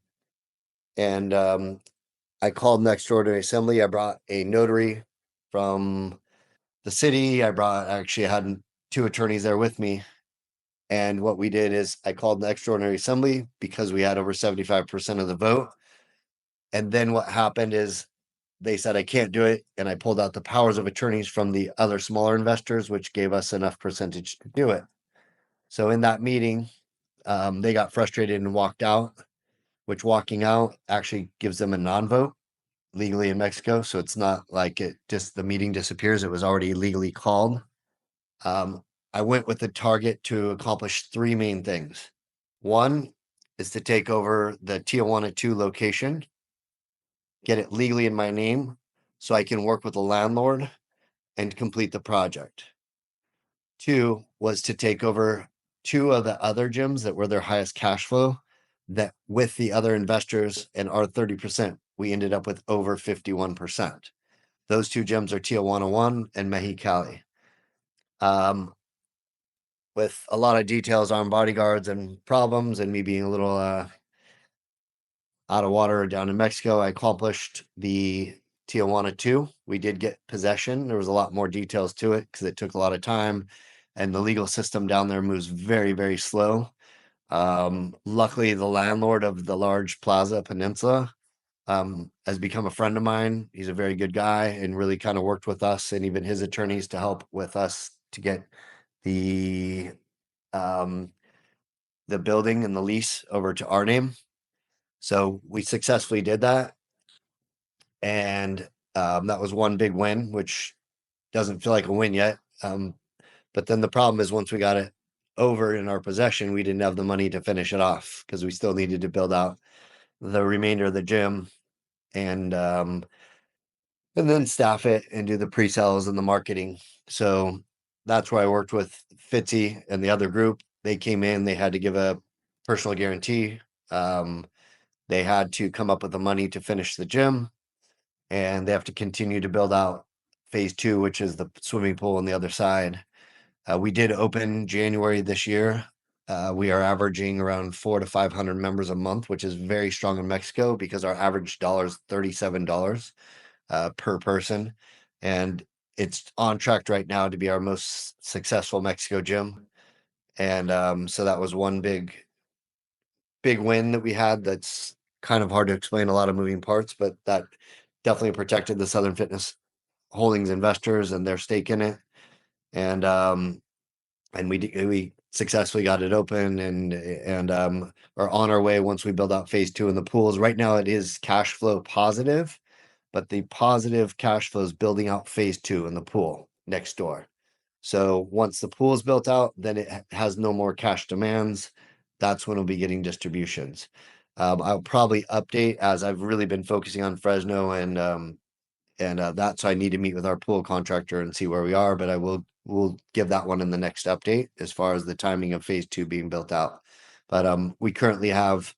And I called an extraordinary assembly. I brought a notary from the city. I had 2 attorneys there with me. And what we did is I called an extraordinary assembly because we had over 75% of the vote. And then what happened is they said I can't do it. And I pulled out the powers of attorneys from the other smaller investors, which gave us enough percentage to do it. So in that meeting, they got frustrated and walked out, which walking out actually gives them a non-vote legally in Mexico. So it's not like the meeting disappears. It was already legally called. I went with the target to accomplish 3 main things. One is to take over the Tijuana 2 location, get it legally in my name so I can work with the landlord and complete the project. 2 was to take over 2 of the other gyms that were their highest cash flow, that with the other investors and our 30%, we ended up with over 51%. Those 2 gyms are Tijuana 1 and Mexicali. With a lot of details on bodyguards and problems and me being a little out of water down in Mexico, I accomplished the Tijuana 2. We did get possession. There was a lot more details to it because it took a lot of time, and the legal system down there moves very, very slow. Luckily, the landlord of the large Plaza Peninsula has become a friend of mine. He's a very good guy and really kind of worked with us and even his attorneys to help with us to get the building and the lease over to our name. So we successfully did that. And that was one big win, which doesn't feel like a win yet. But then the problem is once we got it over in our possession, we didn't have the money to finish it off because we still needed to build out the remainder of the gym and then staff it and do the pre-sales and the marketing. So that's where I worked with Fitzy and the other group. They came in, they had to give a personal guarantee. They had to come up with the money to finish the gym, and they have to continue to build out phase 2, which is the swimming pool on the other side. We did open January this year. We are averaging around 400 to 500 members a month, which is very strong in Mexico because our average dollar is $37 per person. And it's on track right now to be our most successful Mexico gym. And so that was one big win that we had. That's kind of hard to explain, a lot of moving parts, but that definitely protected the Southern Fitness Holdings investors and their stake in it. And and we successfully got it open and are on our way once we build out phase 2 in the pools. Right now it is cash flow positive, but the positive cash flow is building out phase 2 in the pool next door. So once the pool is built out, then it has no more cash demands. That's when we'll be getting distributions. I'll probably update as I've really been focusing on Fresno and that, so I need to meet with our pool contractor and see where we are, but we'll give that one in the next update as far as the timing of phase 2 being built out. But we currently have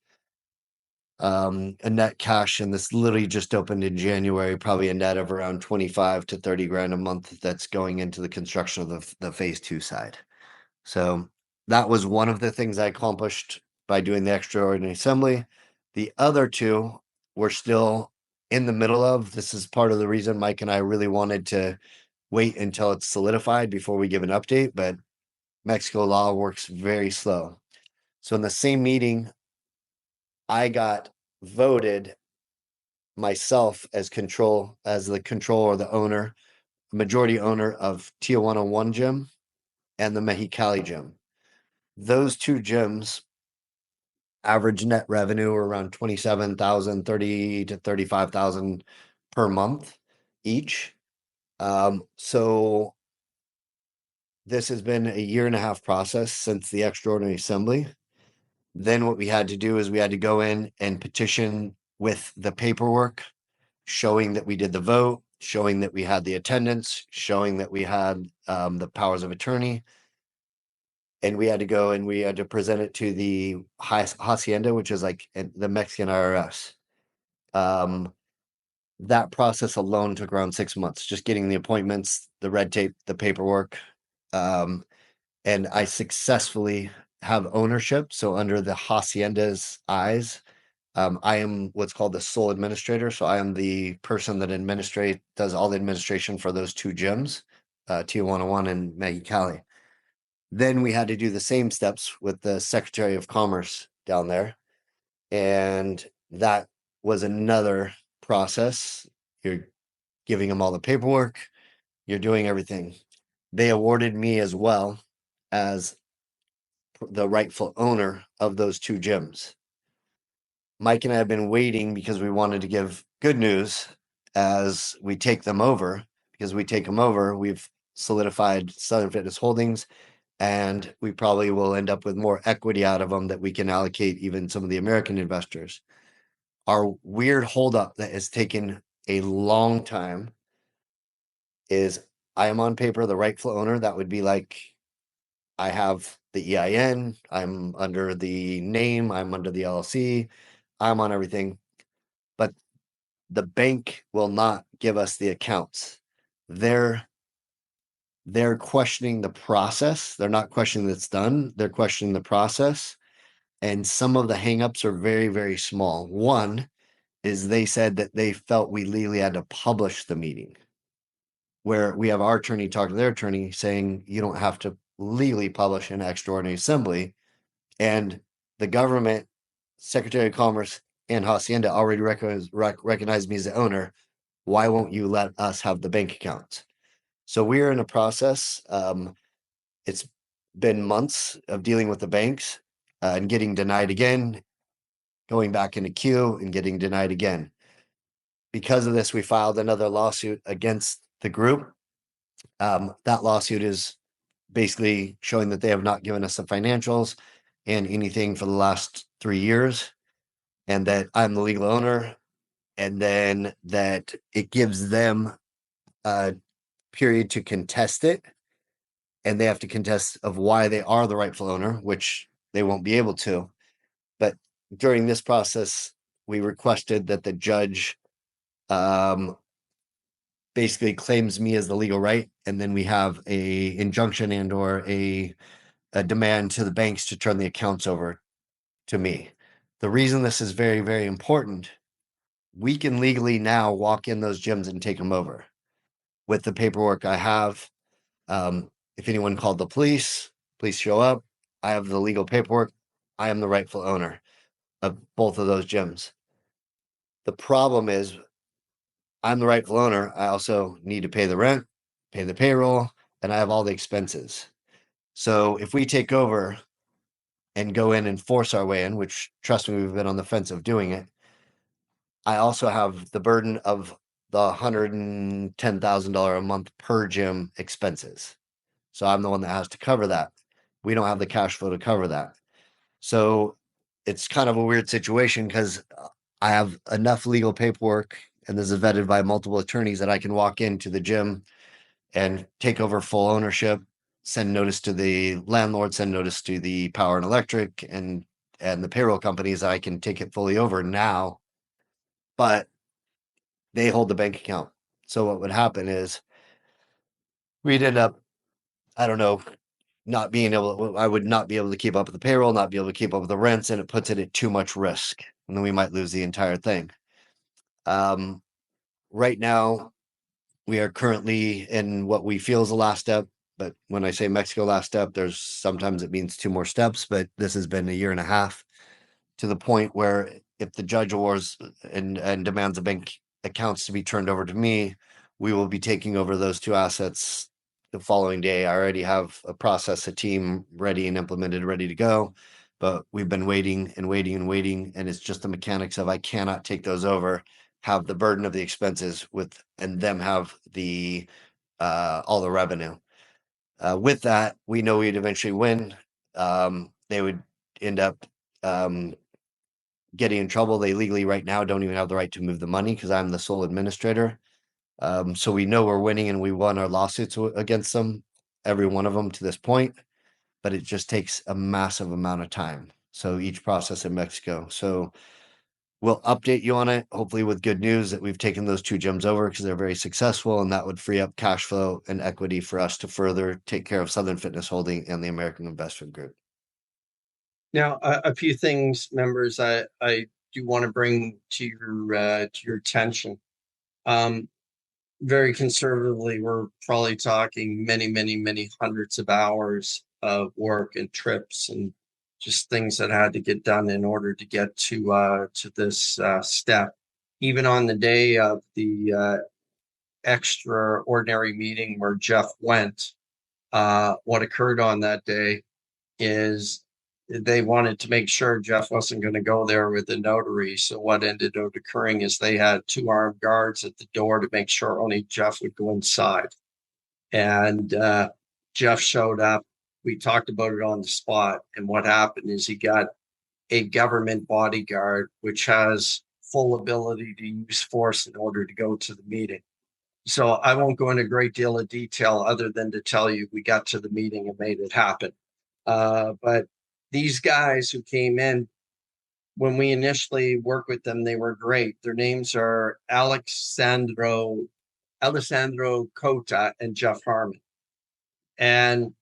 a net cash, and this literally just opened in January, probably a net of around 25 to 30 grand a month that's going into the construction of the phase 2 side. So that was one of the things I accomplished by doing the extraordinary assembly. The other two we're still in the middle of. This is part of the reason Mike and I really wanted to wait until it's solidified before we give an update, but Mexico law works very slow. So in the same meeting, I got voted myself as the controller, the owner, majority owner of Tijuana 1 gym and the Mexicali gym. Those two gyms average net revenue around 27,000, 30 to 35,000 per month each. So this has been a 1.5 year process since the extraordinary assembly. Then what we had to do is we had to go in and petition with the paperwork showing that we did the vote, showing that we had the attendance, showing that we had the powers of attorney. And we had to go and we had to present it to the hacienda, which is like the Mexican IRS. That process alone took around 6 months, just getting the appointments, the red tape, the paperwork. And I successfully have ownership. So under the hacienda's eyes, I am what's called the sole administrator. So I am the person that does all the administration for those two gyms, Tijuana 1 and Mexicali. Then we had to do the same steps with the Secretary of Commerce down there. And that was another process. You're giving them all the paperwork, you're doing everything. They awarded me as well as the rightful owner of those two gyms. Mike and I have been waiting because we wanted to give good news as we take them over. Because we take them over, we've solidified Southern Fitness Holdings, and we probably will end up with more equity out of them that we can allocate even some of the American investors. Our weird holdup that has taken a long time is I am on paper the rightful owner. That would be like I have the EIN, I'm under the name, I'm under the LLC, I'm on everything. But the bank will not give us the accounts. They're questioning the process. They're not questioning that it's done. They're questioning the process. And some of the hangups are very, very small. One is they said that they felt we legally had to publish the meeting, where we have our attorney talk to their attorney saying you don't have to legally publish an extraordinary assembly. And the government, Secretary of Commerce, and Hacienda already recognize me as the owner. Why won't you let us have the bank accounts? So we're in a process. It's been months of dealing with the banks and getting denied again, going back into queue and getting denied again. Because of this, we filed another lawsuit against the group. That lawsuit is basically showing that they have not given us the financials and anything for the last 3 years, and that I'm the legal owner, and then that it gives them a period to contest it, and they have to contest of why they are the rightful owner, which they won't be able to. But during this process, we requested that the judge basically claims me as the legal right, and then we have a injunction and or a demand to the banks to turn the accounts over to me. The reason this is very, very important, we can legally now walk in those gyms and take them over with the paperwork I have. If anyone called the police show up. I have the legal paperwork. I am the rightful owner of both of those gyms. The problem is I'm the rightful owner. I also need to pay the rent, pay the payroll, and I have all the expenses. So if we take over and go in and force our way in, which trust me, we've been on the fence of doing it, I also have the burden of the $110,000 a month per gym expenses. So I'm the one that has to cover that. We don't have the cash flow to cover that. So it's kind of a weird situation because I have enough legal paperwork and this is vetted by multiple attorneys that I can walk into the gym and take over full ownership, send notice to the landlord, send notice to the power and electric and the payroll companies that I can take it fully over now, but they hold the bank account. So what would happen is we'd end up, I don't know, not being able, I would not be able to keep up with the payroll, not be able to keep up with the rents, and it puts it at too much risk. And then we might lose the entire thing. Um, right now, we are currently in what we feel is the last step. But when I say Mexico last step, there's sometimes it means two more steps, but this has been a year and a half to the point where if the judge awards and demands the bank accounts to be turned over to me, we will be taking over those two assets the following day. I already have a process, a team ready and implemented, ready to go. But we've been waiting and waiting and waiting. And it's just the mechanics of I cannot take those over, have the burden of the expenses with, and them have the all the revenue. With that, we know we'd eventually win. They would end up getting in trouble. They legally right now don't even have the right to move the money because I'm the sole administrator. So we know we're winning and we won our lawsuits against them, every one of them to this point, but it just takes a massive amount of time. So each process in Mexico. So we'll update you on it, hopefully with good news that we've taken those two gyms over because they're very successful and that would free up cash flow and equity for us to further take care of Southern Fitness Holding and the American Investment Group. Now, a few things, members, I do want to bring to your attention. Very conservatively, we're probably talking many hundreds of hours of work and trips and just things that had to get done in order to get to this step. Even on the day of the extraordinary meeting where Jeff went, what occurred on that day is they wanted to make sure Jeff wasn't going to go there with the notary. So what ended up occurring is they had two armed guards at the door to make sure only Jeff would go inside. And Jeff showed up. We talked about it on the spot. And what happened is he got a government bodyguard, which has full ability to use force in order to go to the meeting. So I won't go into a great deal of detail other than to tell you we got to the meeting and made it happen. But these guys who came in, when we initially worked with them, they were great. Their names are Alessandro Cota and Jeff Harmon. And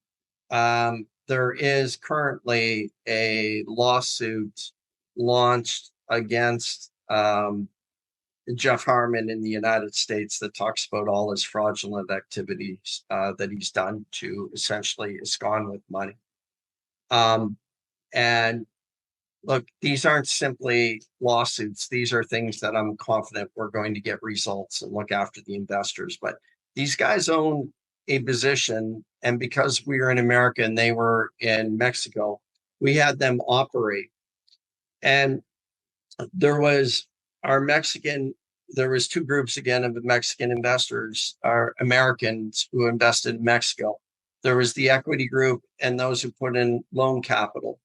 there is currently a lawsuit launched against Jeff Harmon in the United States that talks about all his fraudulent activities that he's done to essentially abscond with money. And look, these aren't simply lawsuits. These are things that I'm confident we're going to get results and look after the investors. But these guys own a position. And because we were in America and they were in Mexico, we had them operate. And there was two groups again of Mexican investors, our Americans who invested in Mexico. There was the equity group and those who put in loan capital.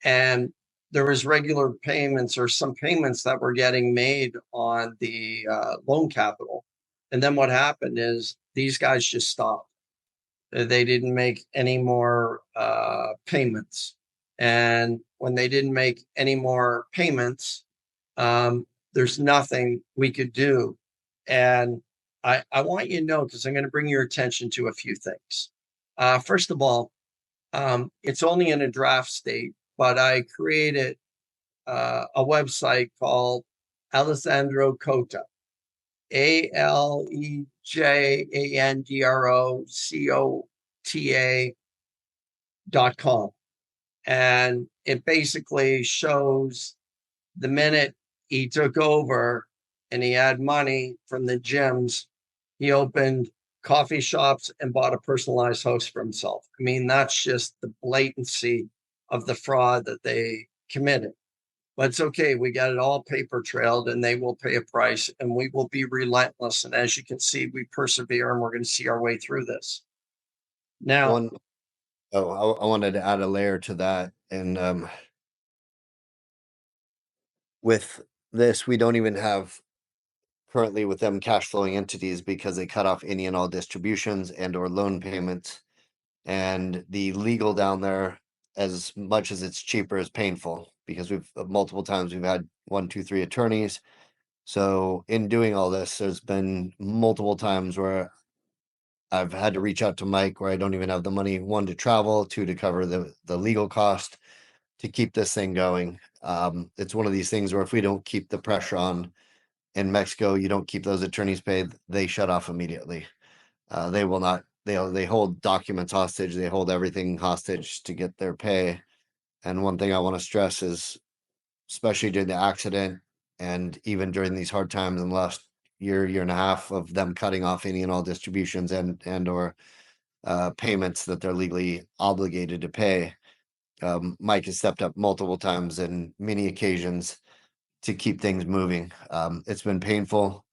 And there was regular payments or some payments that were getting made on the loan capital. And then what happened is these guys just stopped. They didn't make any more payments. And when they didn't make any more payments, there's nothing we could do. And I want you to know, because I'm going to bring your attention to a few things. First of all, it's only in a draft state, but I created a website called Alessandro Cota, ALEJANDROCOTA.com. And it basically shows the minute he took over and he had money from the gyms, he opened coffee shops and bought a personalized house for himself. I mean, that's just the blatancy of the fraud that they committed. But it's okay. We got it all paper trailed and they will pay a price and we will be relentless. And as you can see, we persevere and we're going to see our way through this. Now, One, oh, I wanted to add a layer to that. And with this, we don't even have currently with them cash flowing entities because they cut off any and all distributions and or loan payments. And the legal down there, as much as it's cheaper, is painful because we've multiple times we've had 1, 2, 3 attorneys. So in doing all this, there's been multiple times where I've had to reach out to Mike where I don't even have the money, one, to travel, two, to cover the legal cost to keep this thing going. It's one of these things where if we don't keep the pressure on in Mexico, you don't keep those attorneys paid, they shut off immediately. They will not, they hold documents hostage, they hold everything hostage to get their pay. And one thing I want to stress is, especially during the accident and even during these hard times in the last year and a half of them cutting off any and all distributions and or payments that they're legally obligated to pay. Mike has stepped up multiple times and many occasions to keep things moving. It's been painful,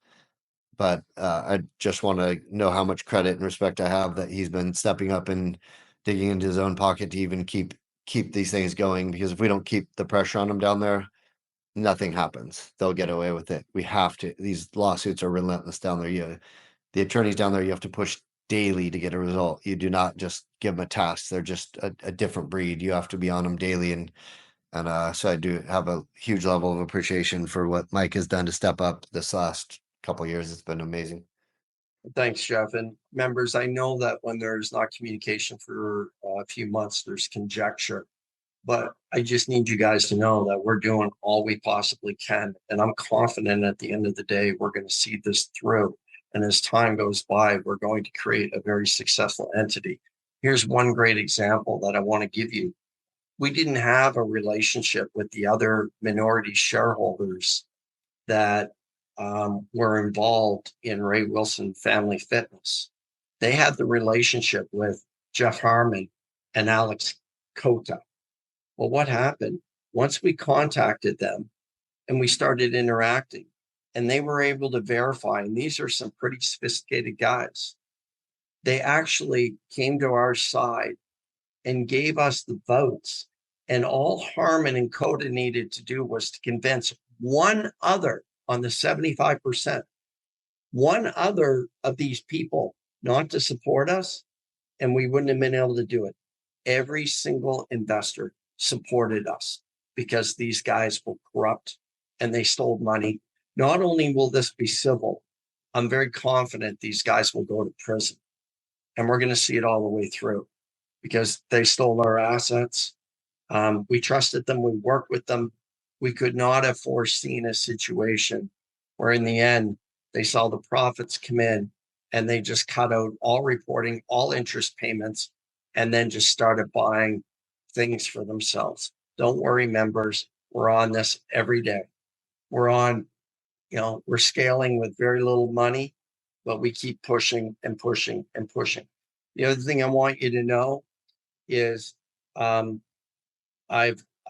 but I just want to know how much credit and respect I have that he's been stepping up and digging into his own pocket to even keep these things going. Because if we don't keep the pressure on them down there, nothing happens. They'll get away with it. We have to. These lawsuits are relentless down there. The attorneys down there, you have to push daily to get a result. You do not just give them a task. They're just a different breed. You have to be on them daily. And so I do have a huge level of appreciation for what Mike has done to step up this last couple of years. It's been amazing. thanks, Jeff. And members, I know that when there's not communication for a few months, there's conjecture. But I just need you guys to know that we're doing all we possibly can. And I'm confident at the end of the day, we're going to see this through. And as time goes by, we're going to create a very successful entity. Here's one great example that I want to give you. We didn't have a relationship with the other minority shareholders that were involved in Ray Wilson Family Fitness. They had the relationship with Jeff Harmon and Alex Cota. Well, what happened? Once we contacted them and we started interacting, and they were able to verify, and these are some pretty sophisticated guys, they actually came to our side and gave us the votes. And all Harmon and Coda needed to do was to convince one other on the 75%, one other of these people not to support us, and we wouldn't have been able to do it. Every single investor supported us because these guys were corrupt and they stole money. Not only will this be civil, I'm very confident these guys will go to prison. And we're going to see it all the way through because they stole our assets. We trusted them. We worked with them. We could not have foreseen a situation where in the end, they saw the profits come in and they just cut out all reporting, all interest payments, and then just started buying things for themselves. Don't worry, members. We're on this every day. We're on, we're scaling with very little money, but we keep pushing and pushing and pushing. The other thing I want you to know is I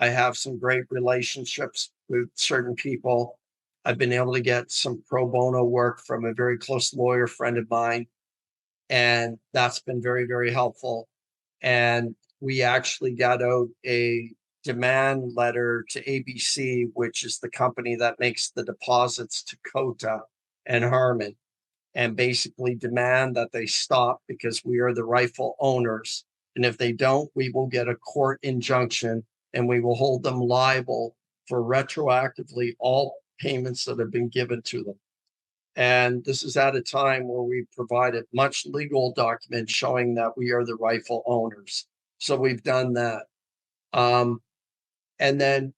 have some great relationships with certain people. I've been able to get some pro bono work from a very close lawyer friend of mine, and that's been very, very helpful. And we actually got out a demand letter to ABC, which is the company that makes the deposits to Cota and Harmon, and basically demand that they stop because we are the rightful owners. And if they don't, we will get a court injunction and we will hold them liable for retroactively all payments that have been given to them. And this is at a time where we provided much legal documents showing that we are the rightful owners. So we've done that. And then,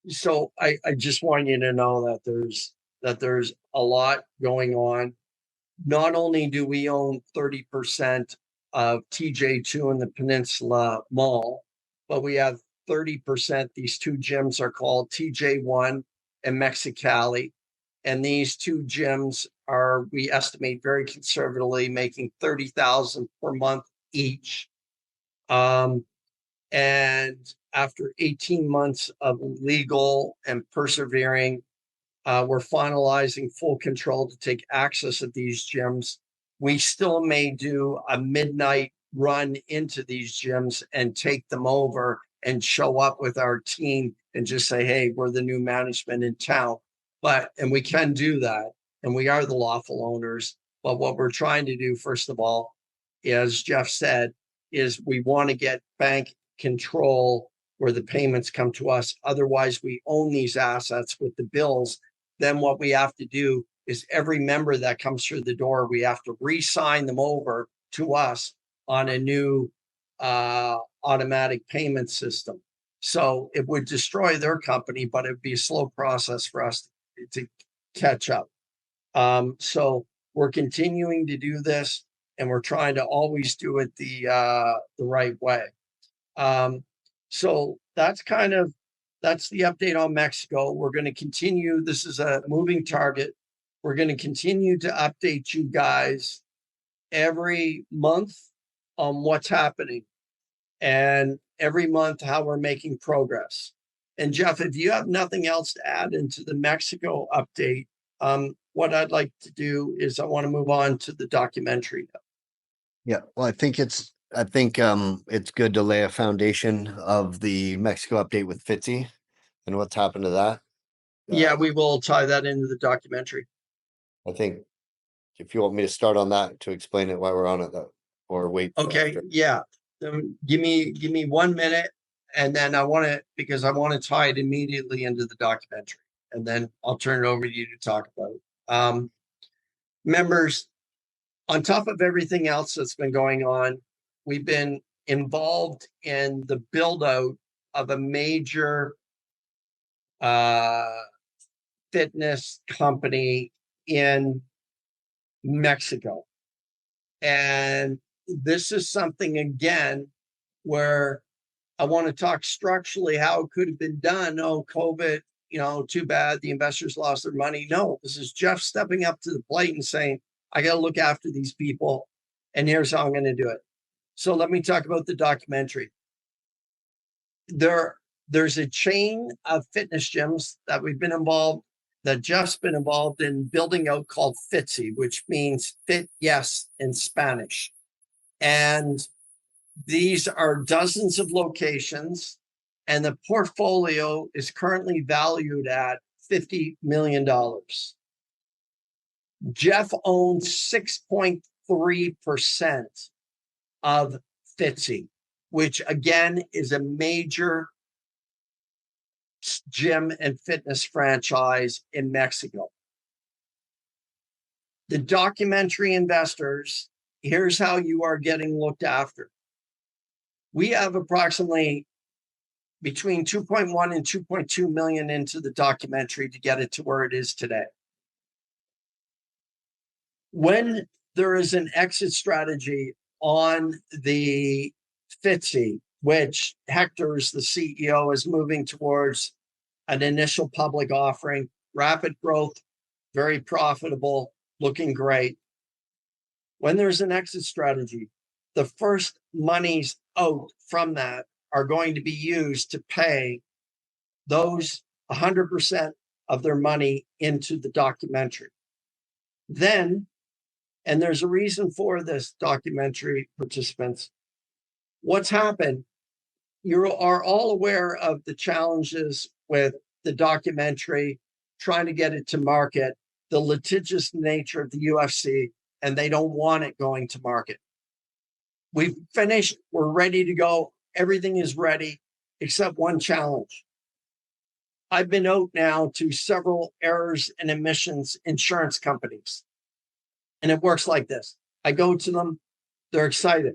so I just want you to know that there's a lot going on. Not only do we own 30% of TJ2 in the Peninsula Mall, but we have 30%. These two gyms are called TJ1 and Mexicali. And these two gyms are, we estimate very conservatively, making 30,000 per month each. And after 18 months of legal and persevering, we're finalizing full control to take access of these gyms. We still may do a midnight run into these gyms and take them over and show up with our team and just say, hey, we're the new management in town. And we can do that, and we are the lawful owners. But what we're trying to do, first of all, as Jeff said, is we want to get bank control where the payments come to us. Otherwise, we own these assets with the bills. Then what we have to do is every member that comes through the door, we have to re-sign them over to us on a new automatic payment system. So it would destroy their company, but it'd be a slow process for us to catch up. So we're continuing to do this, and we're trying to always do it the right way. So that's the update on Mexico. We're going to continue. This is a moving target. We're going to continue to update you guys every month on what's happening, and every month how we're making progress. And Jeff, if you have nothing else to add into the Mexico update, what I'd like to do is I want to move on to the documentary. Yeah, well, I think it's good to lay a foundation of the Mexico update with Fitzy and what's happened to that. Yeah, we will tie that into the documentary. I think if you want me to start on that to explain it while we're on it, though, or wait. Okay, yeah. Give me 1 minute, and then I want to tie it immediately into the documentary, and then I'll turn it over to you to talk about it. Members, on top of everything else that's been going on, we've been involved in the build out of a major fitness company in Mexico. And this is something, again, where I want to talk structurally how it could have been done. Oh, COVID, too bad the investors lost their money. No, this is Jeff stepping up to the plate and saying, I got to look after these people, and here's how I'm going to do it. So let me talk about the documentary. There's a chain of fitness gyms that we've been involved, that Jeff's been involved in building out, called Fitzy, which means fit yes in Spanish. And these are dozens of locations, and the portfolio is currently valued at $50 million. Jeff owns 6.3% of Fitzy, which again is a major gym and fitness franchise in Mexico. The documentary investors, here's how you are getting looked after. We have approximately between 2.1 and 2.2 million into the documentary to get it to where it is today. When there is an exit strategy on the Fitzy, which Hector's the CEO, is moving towards an initial public offering, rapid growth, very profitable, looking great. When there's an exit strategy, the first monies out from that are going to be used to pay those 100% of their money into the documentary. Then, and there's a reason for this, documentary participants, what's happened, you are all aware of the challenges with the documentary, trying to get it to market, the litigious nature of the UFC, and they don't want it going to market. We've finished, we're ready to go. Everything is ready except one challenge. I've been out now to several errors and omissions insurance companies, and it works like this. I go to them, they're excited.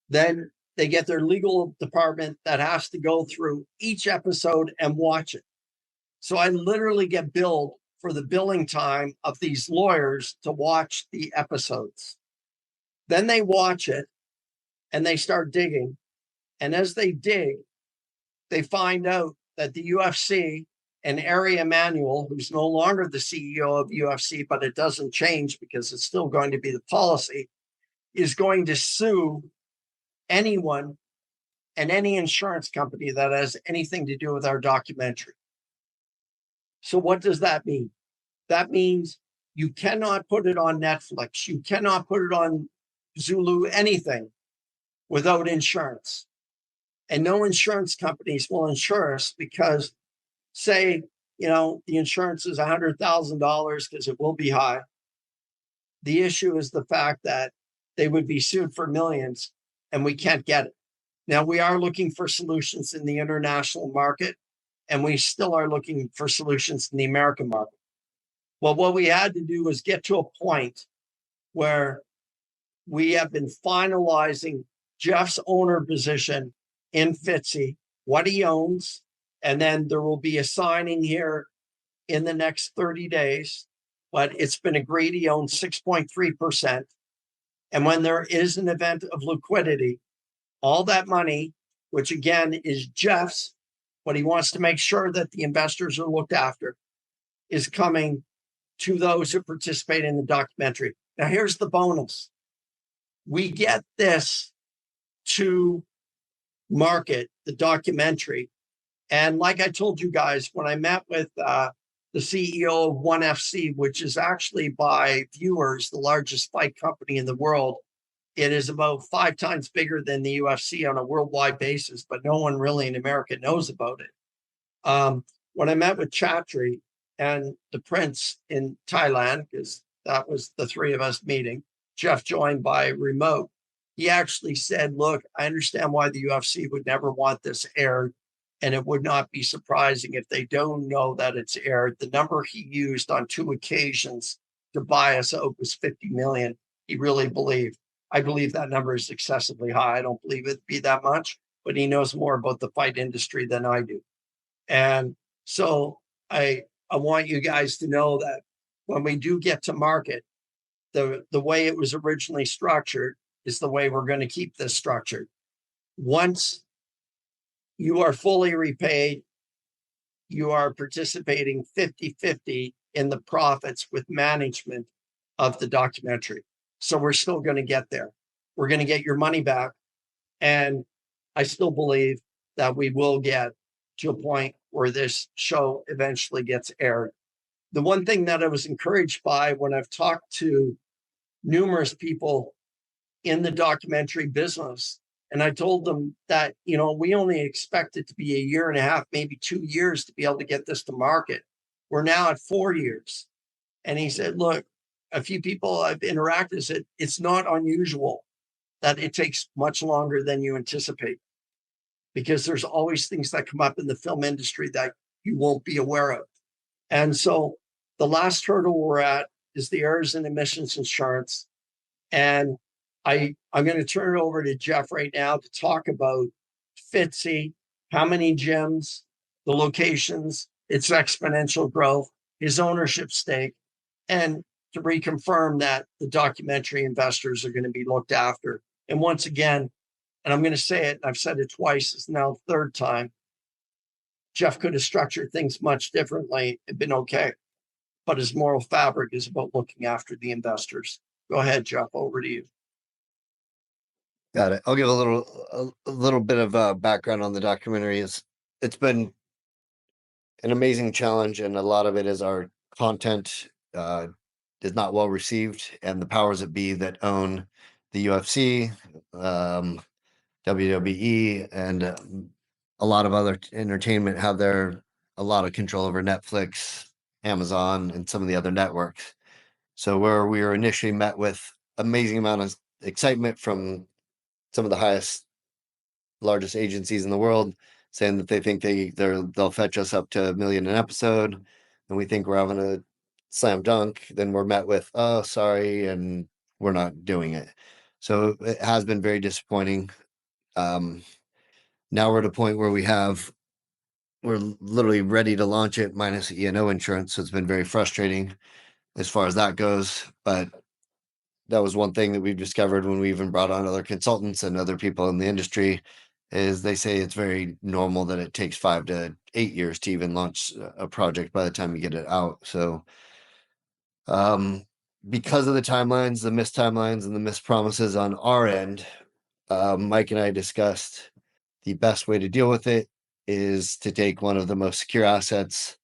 Then they get their legal department that has to go through each episode and watch it. So I literally get billed for the billing time of these lawyers to watch the episodes. Then they watch it and they start digging. And as they dig, they find out that the UFC and Ari Emanuel, who's no longer the CEO of UFC, but it doesn't change because it's still going to be the policy, is going to sue anyone and any insurance company that has anything to do with our documentary. So what does that mean? That means you cannot put it on Netflix. You cannot put it on Zulu, anything without insurance. And no insurance companies will insure us because, say, the insurance is $100,000 because it will be high. The issue is the fact that they would be sued for millions and we can't get it. Now, we are looking for solutions in the international market, and we still are looking for solutions in the American market. Well, what we had to do was get to a point where we have been finalizing Jeff's owner position in Fitzy, what he owns, and then there will be a signing here in the next 30 days. But it's been agreed he owns 6.3%. And when there is an event of liquidity, all that money, which again is Jeff's, but he wants to make sure that the investors are looked after, is coming to those who participate in the documentary. Now, here's the bonus. We get this to market, the documentary. And like I told you guys, when I met with the CEO of ONE FC, which is actually by viewers, the largest fight company in the world, it is about 5 times bigger than the UFC on a worldwide basis, but no one really in America knows about it. When I met with Chatri and the Prince in Thailand, because that was the 3 of us meeting, Jeff joined by remote, he actually said, look, I understand why the UFC would never want this aired, and it would not be surprising if they don't know that it's aired. The number he used on 2 occasions to buy us out was 50 million. He really believed. I believe that number is excessively high. I don't believe it'd be that much, but he knows more about the fight industry than I do. And so I want you guys to know that when we do get to market, the way it was originally structured is the way we're going to keep this structured. Once you are fully repaid, you are participating 50-50 in the profits with management of the documentary. So we're still going to get there. We're going to get your money back. And I still believe that we will get to a point where this show eventually gets aired. The one thing that I was encouraged by when I've talked to numerous people in the documentary business, and I told them that, we only expect it to be 1.5 years, maybe 2 years to be able to get this to market. We're now at 4 years. And he said, look, a few people I've interacted said it's not unusual that it takes much longer than you anticipate, because there's always things that come up in the film industry that you won't be aware of. And so the last hurdle we're at is the errors and omissions insurance. And I'm going to turn it over to Jeff right now to talk about Fitzy, how many gyms, the locations, its exponential growth, his ownership stake, and to reconfirm that the documentary investors are going to be looked after. And once again, and I'm going to say it, and I've said it twice, it's now the 3rd time, Jeff could have structured things much differently and been okay. But his moral fabric is about looking after the investors. Go ahead, Jeff, over to you. Got it. I'll give a little bit of background on the documentary. It's been an amazing challenge, and a lot of it is our content is not well received, and the powers that be that own the UFC, WWE, and a lot of other entertainment have a lot of control over Netflix, Amazon, and some of the other networks. So where we were initially met with amazing amount of excitement from some of the largest agencies in the world, saying that they think they'll fetch us up to $1 million an episode, and we think we're having a slam dunk, then we're met with, oh, sorry, and we're not doing it. So it has been very disappointing. Now we're at a point where we're literally ready to launch it minus E&O insurance. So it's been very frustrating as far as that goes. But that was one thing that we've discovered when we even brought on other consultants and other people in the industry, is they say it's very normal that it takes 5 to 8 years to even launch a project by the time you get it out. So, um, because of the timelines, the missed timelines, and the missed promises on our end, Mike and I discussed the best way to deal with it is to take one of the most secure assets,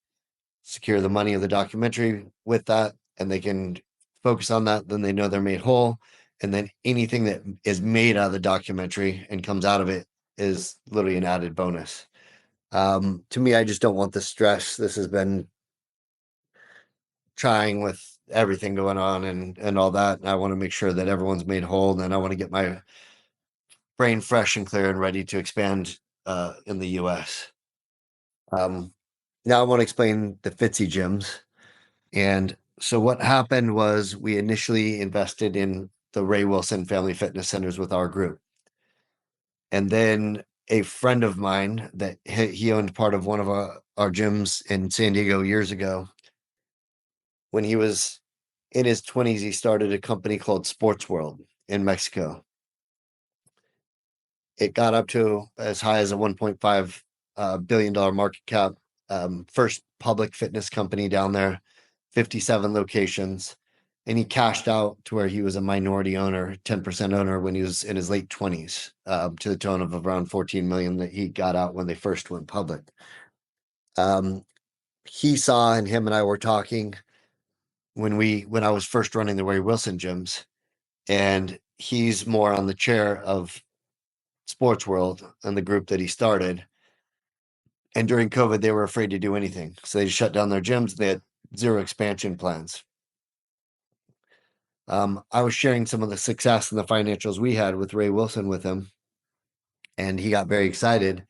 secure the money of the documentary with that, and they can focus on that. Then they know they're made whole. And then anything that is made out of the documentary and comes out of it is literally an added bonus. To me, I just don't want the stress. This has been trying with everything going on and all that. And I want to make sure that everyone's made whole. And I want to get my brain fresh and clear and ready to expand in the US. Now I want to explain the Fitzy gyms. And so what happened was we initially invested in the Ray Wilson Family Fitness Centers with our group. And then a friend of mine that he owned part of one of our gyms in San Diego years ago. When he was in his 20s, he started a company called Sports World in Mexico. It got up to as high as a $1.5 billion market cap. First public fitness company down there, 57 locations. And he cashed out to where he was a minority owner, 10% owner when he was in his late 20s, to the tune of around 14 million that he got out when they first went public. He saw, and him and I were talking when I was first running the Ray Wilson gyms, and he's more on the chair of Sports World and the group that he started. And during COVID, they were afraid to do anything. So they shut down their gyms. They had zero expansion plans. I was sharing some of the success and the financials we had with Ray Wilson with him. And he got very excited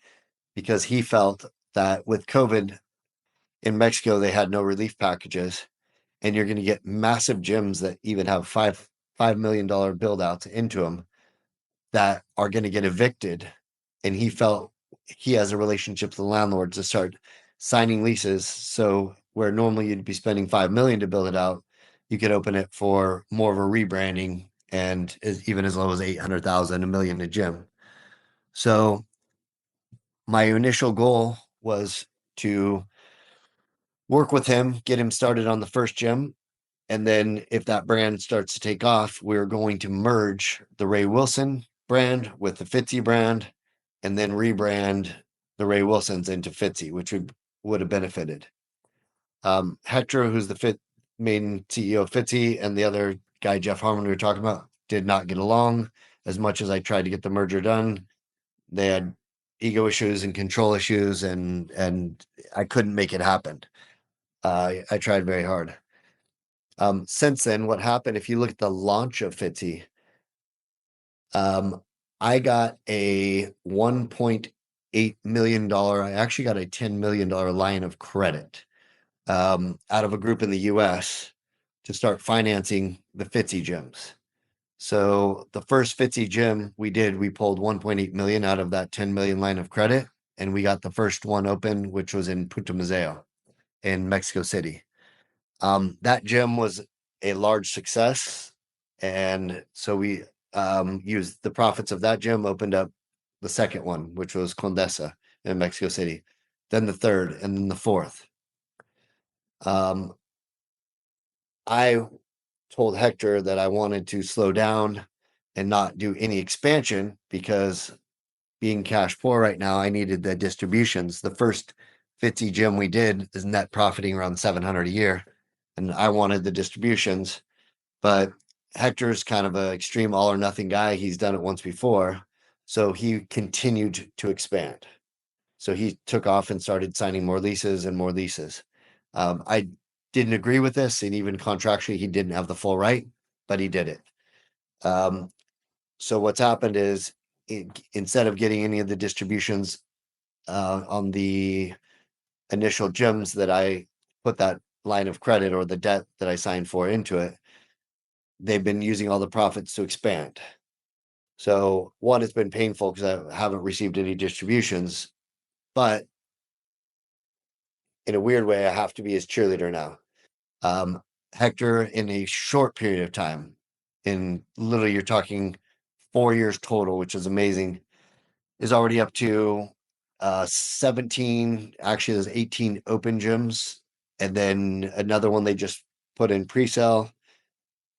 because he felt that with COVID in Mexico, they had no relief packages. And you're going to get massive gyms that even have $5 million build outs into them that are going to get evicted. And he felt he has a relationship with the landlords to start signing leases. So where normally you'd be spending 5 million to build it out, you could open it for more of a rebranding and even as low as 800,000, $1 million a gym. So my initial goal was to work with him, get him started on the first gym. And then if that brand starts to take off, we're going to merge the Ray Wilson brand with the Fitzy brand and then rebrand the Ray Wilsons into Fitzy, which would have benefited. Hector, who's the main CEO of Fitzy, and the other guy, Jeff Harmon, we were talking about, did not get along as much as I tried to get the merger done. They had ego issues and control issues, and I couldn't make it happen. I tried very hard. Since then, what happened, if you look at the launch of Fitzy, I got a $1.8 million, I actually got a $10 million line of credit out of a group in the US to start financing the Fitzy gyms. So the first Fitzy gym we pulled 1.8 million out of that 10 million line of credit. And we got the first one open, which was in Putumayo in Mexico City. That gym was a large success. And so we used the profits of that gym, opened up the second one, which was Condesa in Mexico City, then the third, and then the fourth. I told Hector that I wanted to slow down and not do any expansion because being cash poor right now, I needed the distributions. The first Fitzy gym we did is net profiting around 700 a year, and I wanted the distributions. But Hector's kind of an extreme all or nothing guy. He's done it once before, so he continued to expand. So he took off and started signing more leases and more leases. I didn't agree with this, and even contractually, he didn't have the full right, but he did it. So what's happened is instead of getting any of the distributions on the initial gyms that I put that line of credit or the debt that I signed for into it, they've been using all the profits to expand. So one, it's been painful because I haven't received any distributions, but in a weird way, I have to be his cheerleader now. Hector, in a short period of time, in literally you're talking 4 years total, which is amazing. is already up to 17. Actually, there's 18 open gyms, and then another one they just put in pre-sale,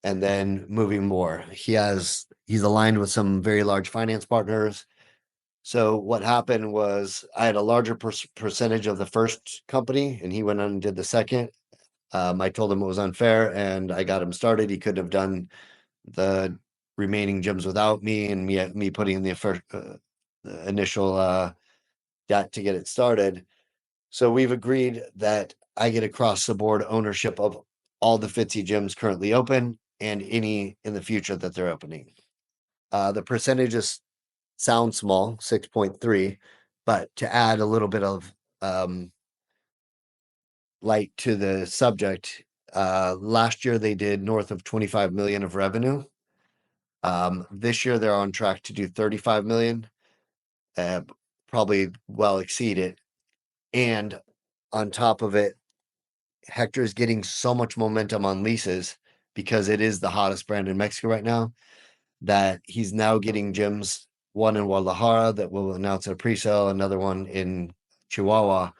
and then moving more. He's aligned with some very large finance partners. So what happened was I had a larger percentage of the first company, and he went on and did the second. I told him it was unfair, and I got him started. He couldn't have done the remaining gyms without me, and me putting in the first the initial debt to get it started. So we've agreed that I get across the board ownership of all the Fitzy gyms currently open and any in the future that they're opening. The percentages sound small, 6.3, but to add a little bit of light to the subject, last year they did north of 25 million of revenue. This year they're on track to do 35 million, probably well exceed it. And on top of it, Hector is getting so much momentum on leases because it is the hottest brand in Mexico right now that he's now getting gyms, one in Guadalajara that will announce a pre-sale, another one in Chihuahua,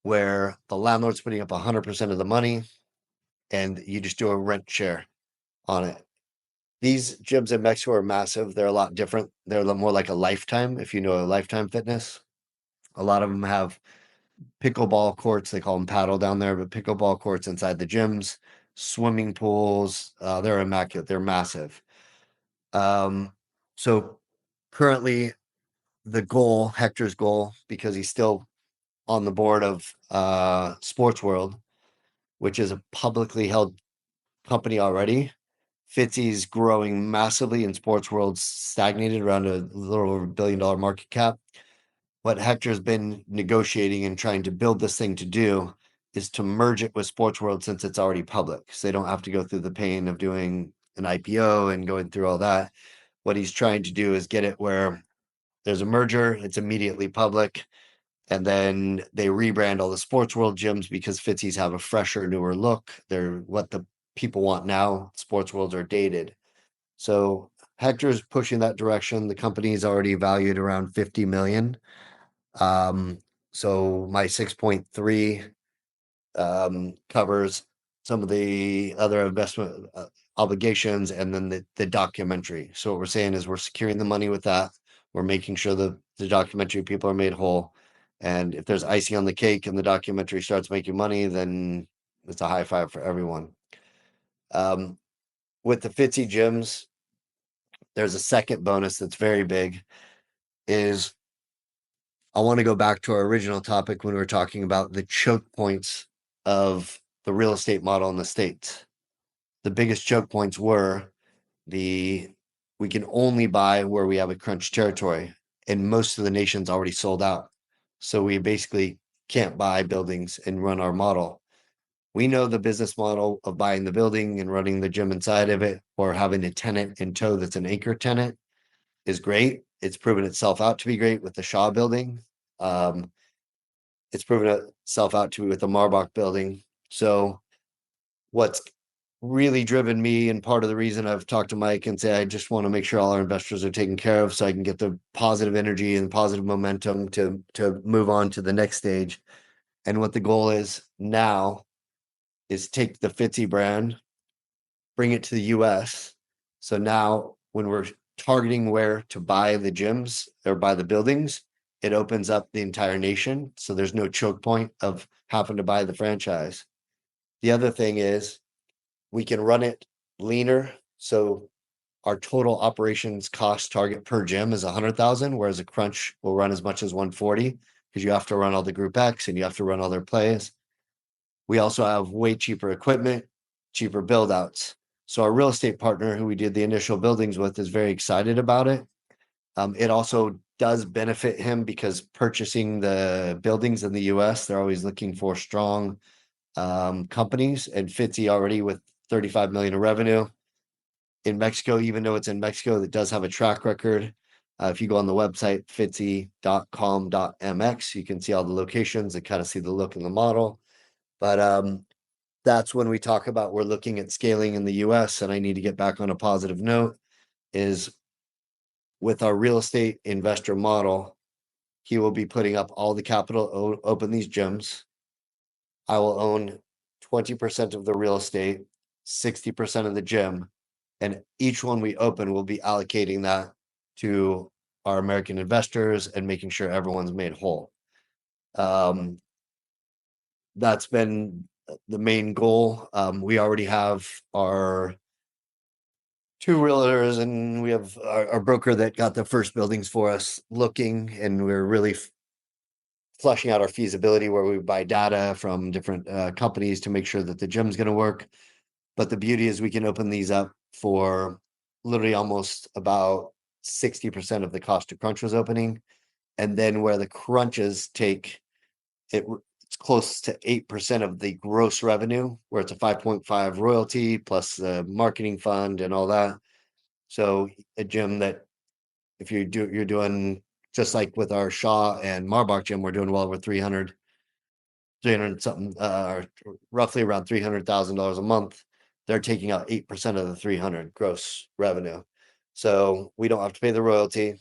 where the landlord's putting up 100% of the money and you just do a rent share on it. These gyms in Mexico are massive. They're a lot different. They're a lot more like a Lifetime, if you know a Lifetime Fitness. A lot of them have pickleball courts. They call them paddle down there, but pickleball courts inside the gyms, swimming pools. They're immaculate. They're massive. So currently, the goal, Hector's goal, because he's still on the board of Sports World, which is a publicly held company already. Fitzy's growing massively, and Sports World's stagnated around a little over $1 billion market cap. What Hector's been negotiating and trying to build this thing to do is to merge it with Sports World since it's already public. So they don't have to go through the pain of doing an IPO and going through all that. What he's trying to do is get it where there's a merger, it's immediately public, and then they rebrand all the Sports World gyms because Fitzy's have a fresher, newer look. They're what the people want now. Sports Worlds are dated. So Hector's pushing that direction. The company is already valued around 50 million. So my 6.3 covers some of the other investment obligations and then the documentary. So what we're saying is we're securing the money with that. We're making sure that the documentary people are made whole. And if there's icing on the cake and the documentary starts making money, then it's a high five for everyone. With the Fitzy gyms, there's a second bonus that's very big is I want to go back to our original topic when we were talking about the choke points of the real estate model in the States. The biggest choke points were we can only buy where we have a crunch territory, and most of the nation's already sold out. So we basically can't buy buildings and run our model. We know the business model of buying the building and running the gym inside of it or having a tenant in tow that's an anchor tenant is great. It's proven itself out to be great with the Shaw building. Um, it's proven itself out to be with the Marbach building. So what's really driven me and part of the reason I've talked to Mike and say I just want to make sure all our investors are taken care of so I can get the positive energy and positive momentum to move on to the next stage. And what the goal is now is take the Fitzy brand, bring it to the US. So now when we're targeting where to buy the gyms or buy the buildings, it opens up the entire nation. So there's no choke point of having to buy the franchise. The other thing is we can run it leaner. So our total operations cost target per gym is 100,000, whereas a crunch will run as much as 140 because you have to run all the group X and you have to run all their plays. We also have way cheaper equipment, cheaper build outs. So our real estate partner who we did the initial buildings with is very excited about it. It also does benefit him because purchasing the buildings in the US, they're always looking for strong companies, and Fitzy already with 35 million of revenue in Mexico, even though it's in Mexico, that does have a track record. If you go on the website, fitzy.com.mx, you can see all the locations and kind of see the look and the model. But that's when we talk about we're looking at scaling in the US, and I need to get back on a positive note, is with our real estate investor model, he will be putting up all the capital, open these gyms. I will own 20% of the real estate, 60% of the gym, and each one we open will be allocating that to our American investors and making sure everyone's made whole. That's been the main goal. We already have our 2 realtors, and we have our broker that got the first buildings for us looking, and we're really flushing out our feasibility where we buy data from different companies to make sure that the gym's going to work. But the beauty is we can open these up for literally almost about 60% of the cost of Crunch was opening. And then where the crunches take it, it's close to 8% of the gross revenue, where it's a 5.5 royalty plus the marketing fund and all that. So a gym that if you're doing just like with our Shaw and Marbach gym, we're doing well over 300 something, roughly around $300,000 a month. They're taking out 8% of the 300 gross revenue. So we don't have to pay the royalty.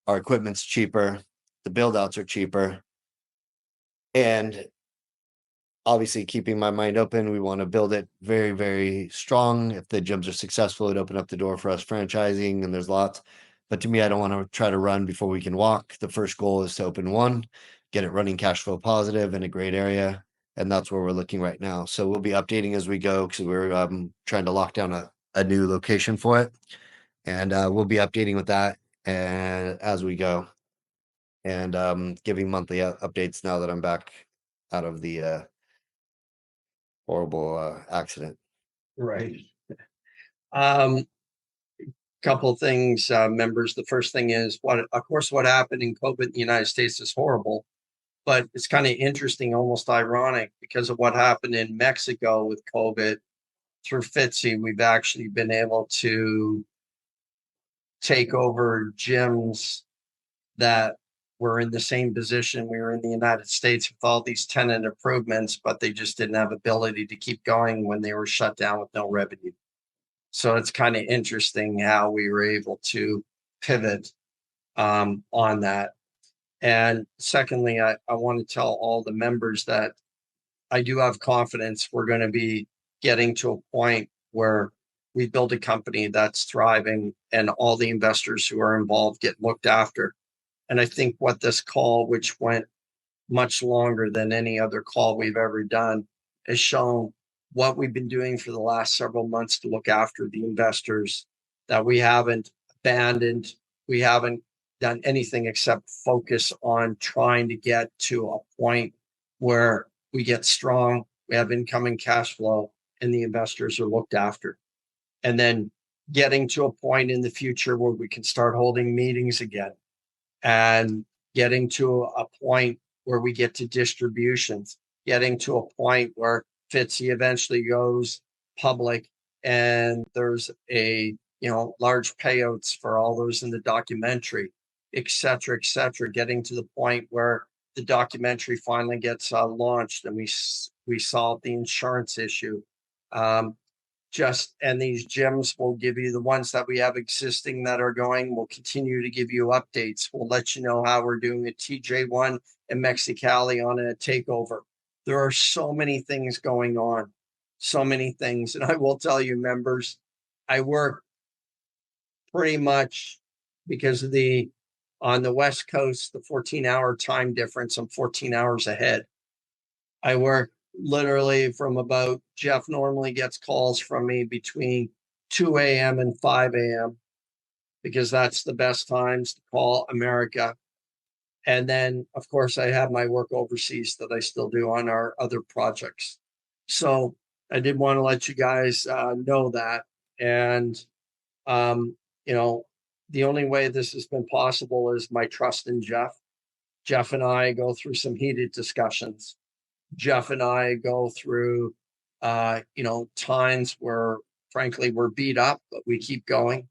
Our equipment's cheaper. The build outs are cheaper. And obviously keeping my mind open, we want to build it very, very strong. If the gyms are successful, it open up the door for us franchising, and there's lots. But to me, I don't want to try to run before we can walk. The first goal is to open one, get it running cash flow positive in a great area. And that's where we're looking right now. So we'll be updating as we go because we're trying to lock down a new location for it. And we'll be updating with that and as we go. And giving monthly updates now that I'm back out of the horrible accident. Right. Couple things, members. The first thing is of course, what happened in COVID in the United States is horrible, but it's kind of interesting, almost ironic, because of what happened in Mexico with COVID. Through Fitzy, we've actually been able to take over gyms that were in the same position we were in the United States with all these tenant improvements, but they just didn't have ability to keep going when they were shut down with no revenue. So it's kind of interesting how we were able to pivot on that. And secondly, I want to tell all the members that I do have confidence we're going to be getting to a point where we build a company that's thriving and all the investors who are involved get looked after. And I think what this call, which went much longer than any other call we've ever done, has shown what we've been doing for the last several months to look after the investors, that we haven't abandoned, we haven't done anything except focus on trying to get to a point where we get strong, we have incoming cash flow, and the investors are looked after. And then getting to a point in the future where we can start holding meetings again, and getting to a point where we get to distributions, getting to a point where Fitzy eventually goes public and there's a large payouts for all those in the documentary, et cetera, getting to the point where the documentary finally gets launched and we solve the insurance issue. And these gyms will give you the ones that we have existing that are going. We'll continue to give you updates. We'll let you know how we're doing at TJ1 and Mexicali on a takeover. There are so many things going on, so many things. And I will tell you, members, I work pretty much because of on the West Coast, the 14-hour time difference, I'm 14 hours ahead. I work literally from about, Jeff normally gets calls from me between 2 a.m. and 5 a.m. because that's the best times to call America. And then, of course, I have my work overseas that I still do on our other projects. So I did want to let you guys know that. And, the only way this has been possible is my trust in Jeff. Jeff and I go through some heated discussions. Jeff and I go through, times where, frankly, we're beat up, but we keep going.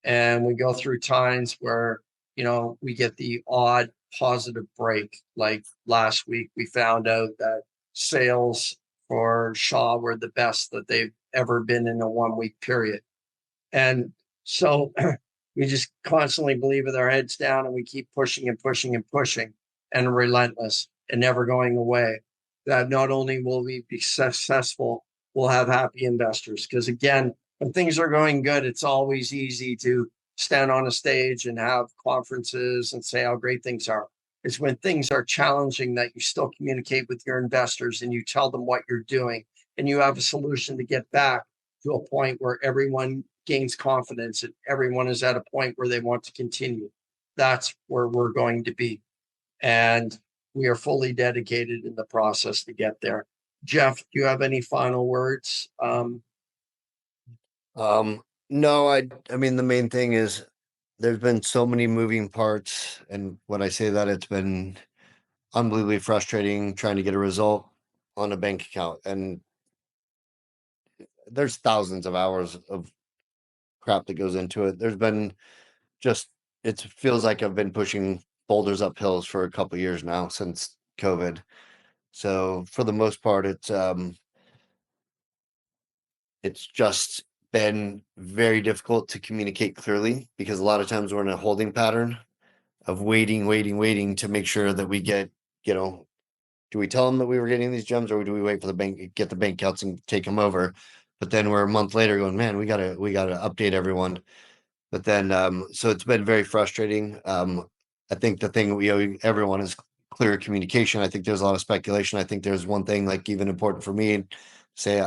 And we go through times where, we get the odd positive break. Like last week, we found out that sales for Shaw were the best that they've ever been in a 1 week period. And so We just constantly believe with our heads down and we keep pushing and pushing and pushing and relentless and never going away. That not only will we be successful, we'll have happy investors. Because again, when things are going good, it's always easy to stand on a stage and have conferences and say how great things are. It's when things are challenging that you still communicate with your investors and you tell them what you're doing and you have a solution to get back to a point where everyone gains confidence and everyone is at a point where they want to continue. That's where we're going to be. And we are fully dedicated in the process to get there. Jeff, do you have any final words? No, I mean, the main thing is there's been so many moving parts. And when I say that, it's been unbelievably frustrating trying to get a result on a bank account. And there's thousands of hours of crap that goes into it. There's been just, it feels like I've been pushing boulders up hills for a couple years now since COVID. So for the most part, it's just been very difficult to communicate clearly because a lot of times we're in a holding pattern of waiting to make sure that we get, do we tell them that we were getting these gems or do we wait for the bank, get the bank accounts and take them over? But then we're a month later going, man, we gotta update everyone. But then, so it's been very frustrating. I think the thing we owe everyone is clear communication. I think there's a lot of speculation. I think there's one thing like even important for me, say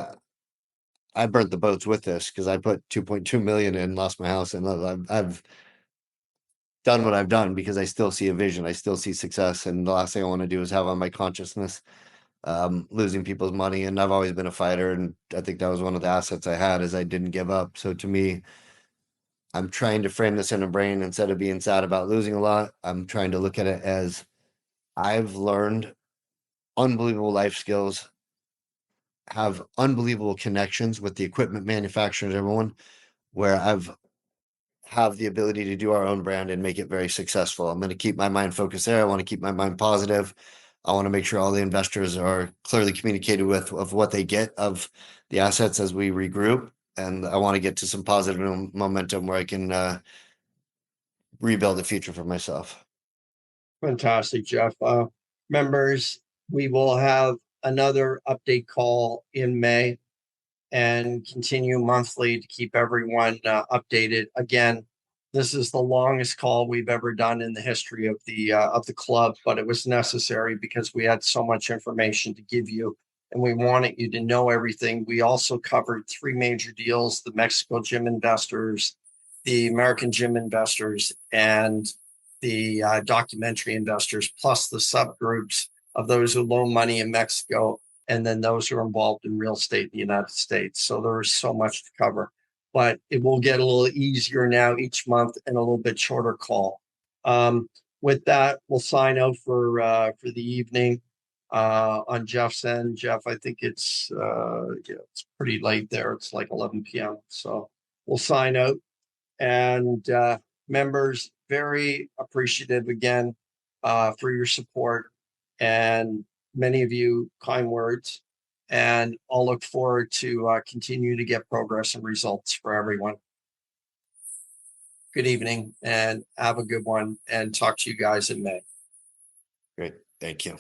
I burnt the boats with this because I put 2.2 million in, lost my house, and I've done what I've done because I still see a vision. I still see success, and the last thing I want to do is have on my consciousness losing people's money. And I've always been a fighter, and I think that was one of the assets I had is I didn't give up. So to me, I'm trying to frame this in a brain instead of being sad about losing a lot. I'm trying to look at it as I've learned unbelievable life skills, have unbelievable connections with the equipment manufacturers, everyone, where I've have the ability to do our own brand and make it very successful. I'm going to keep my mind focused there. I want to keep my mind positive. I want to make sure all the investors are clearly communicated with of what they get of the assets as we regroup. And I want to get to some positive momentum where I can rebuild the future for myself. Fantastic, Jeff. Members, we will have another update call in May and continue monthly to keep everyone updated. Again, this is the longest call we've ever done in the history of the club, but it was necessary because we had so much information to give you and we wanted you to know everything. We also covered 3 major deals: the Mexico gym investors, the American gym investors, and the documentary investors, plus the subgroups of those who loan money in Mexico and then those who are involved in real estate in the United States. So there is so much to cover, but it will get a little easier now each month and a little bit shorter call. With that, we'll sign out for the evening on Jeff's end. Jeff, I think it's pretty late there. It's like 11 p.m. So we'll sign out. And members, very appreciative again for your support and many of you kind words. And I'll look forward to continue to get progress and results for everyone. Good evening and have a good one, and talk to you guys in May. Great. Thank you.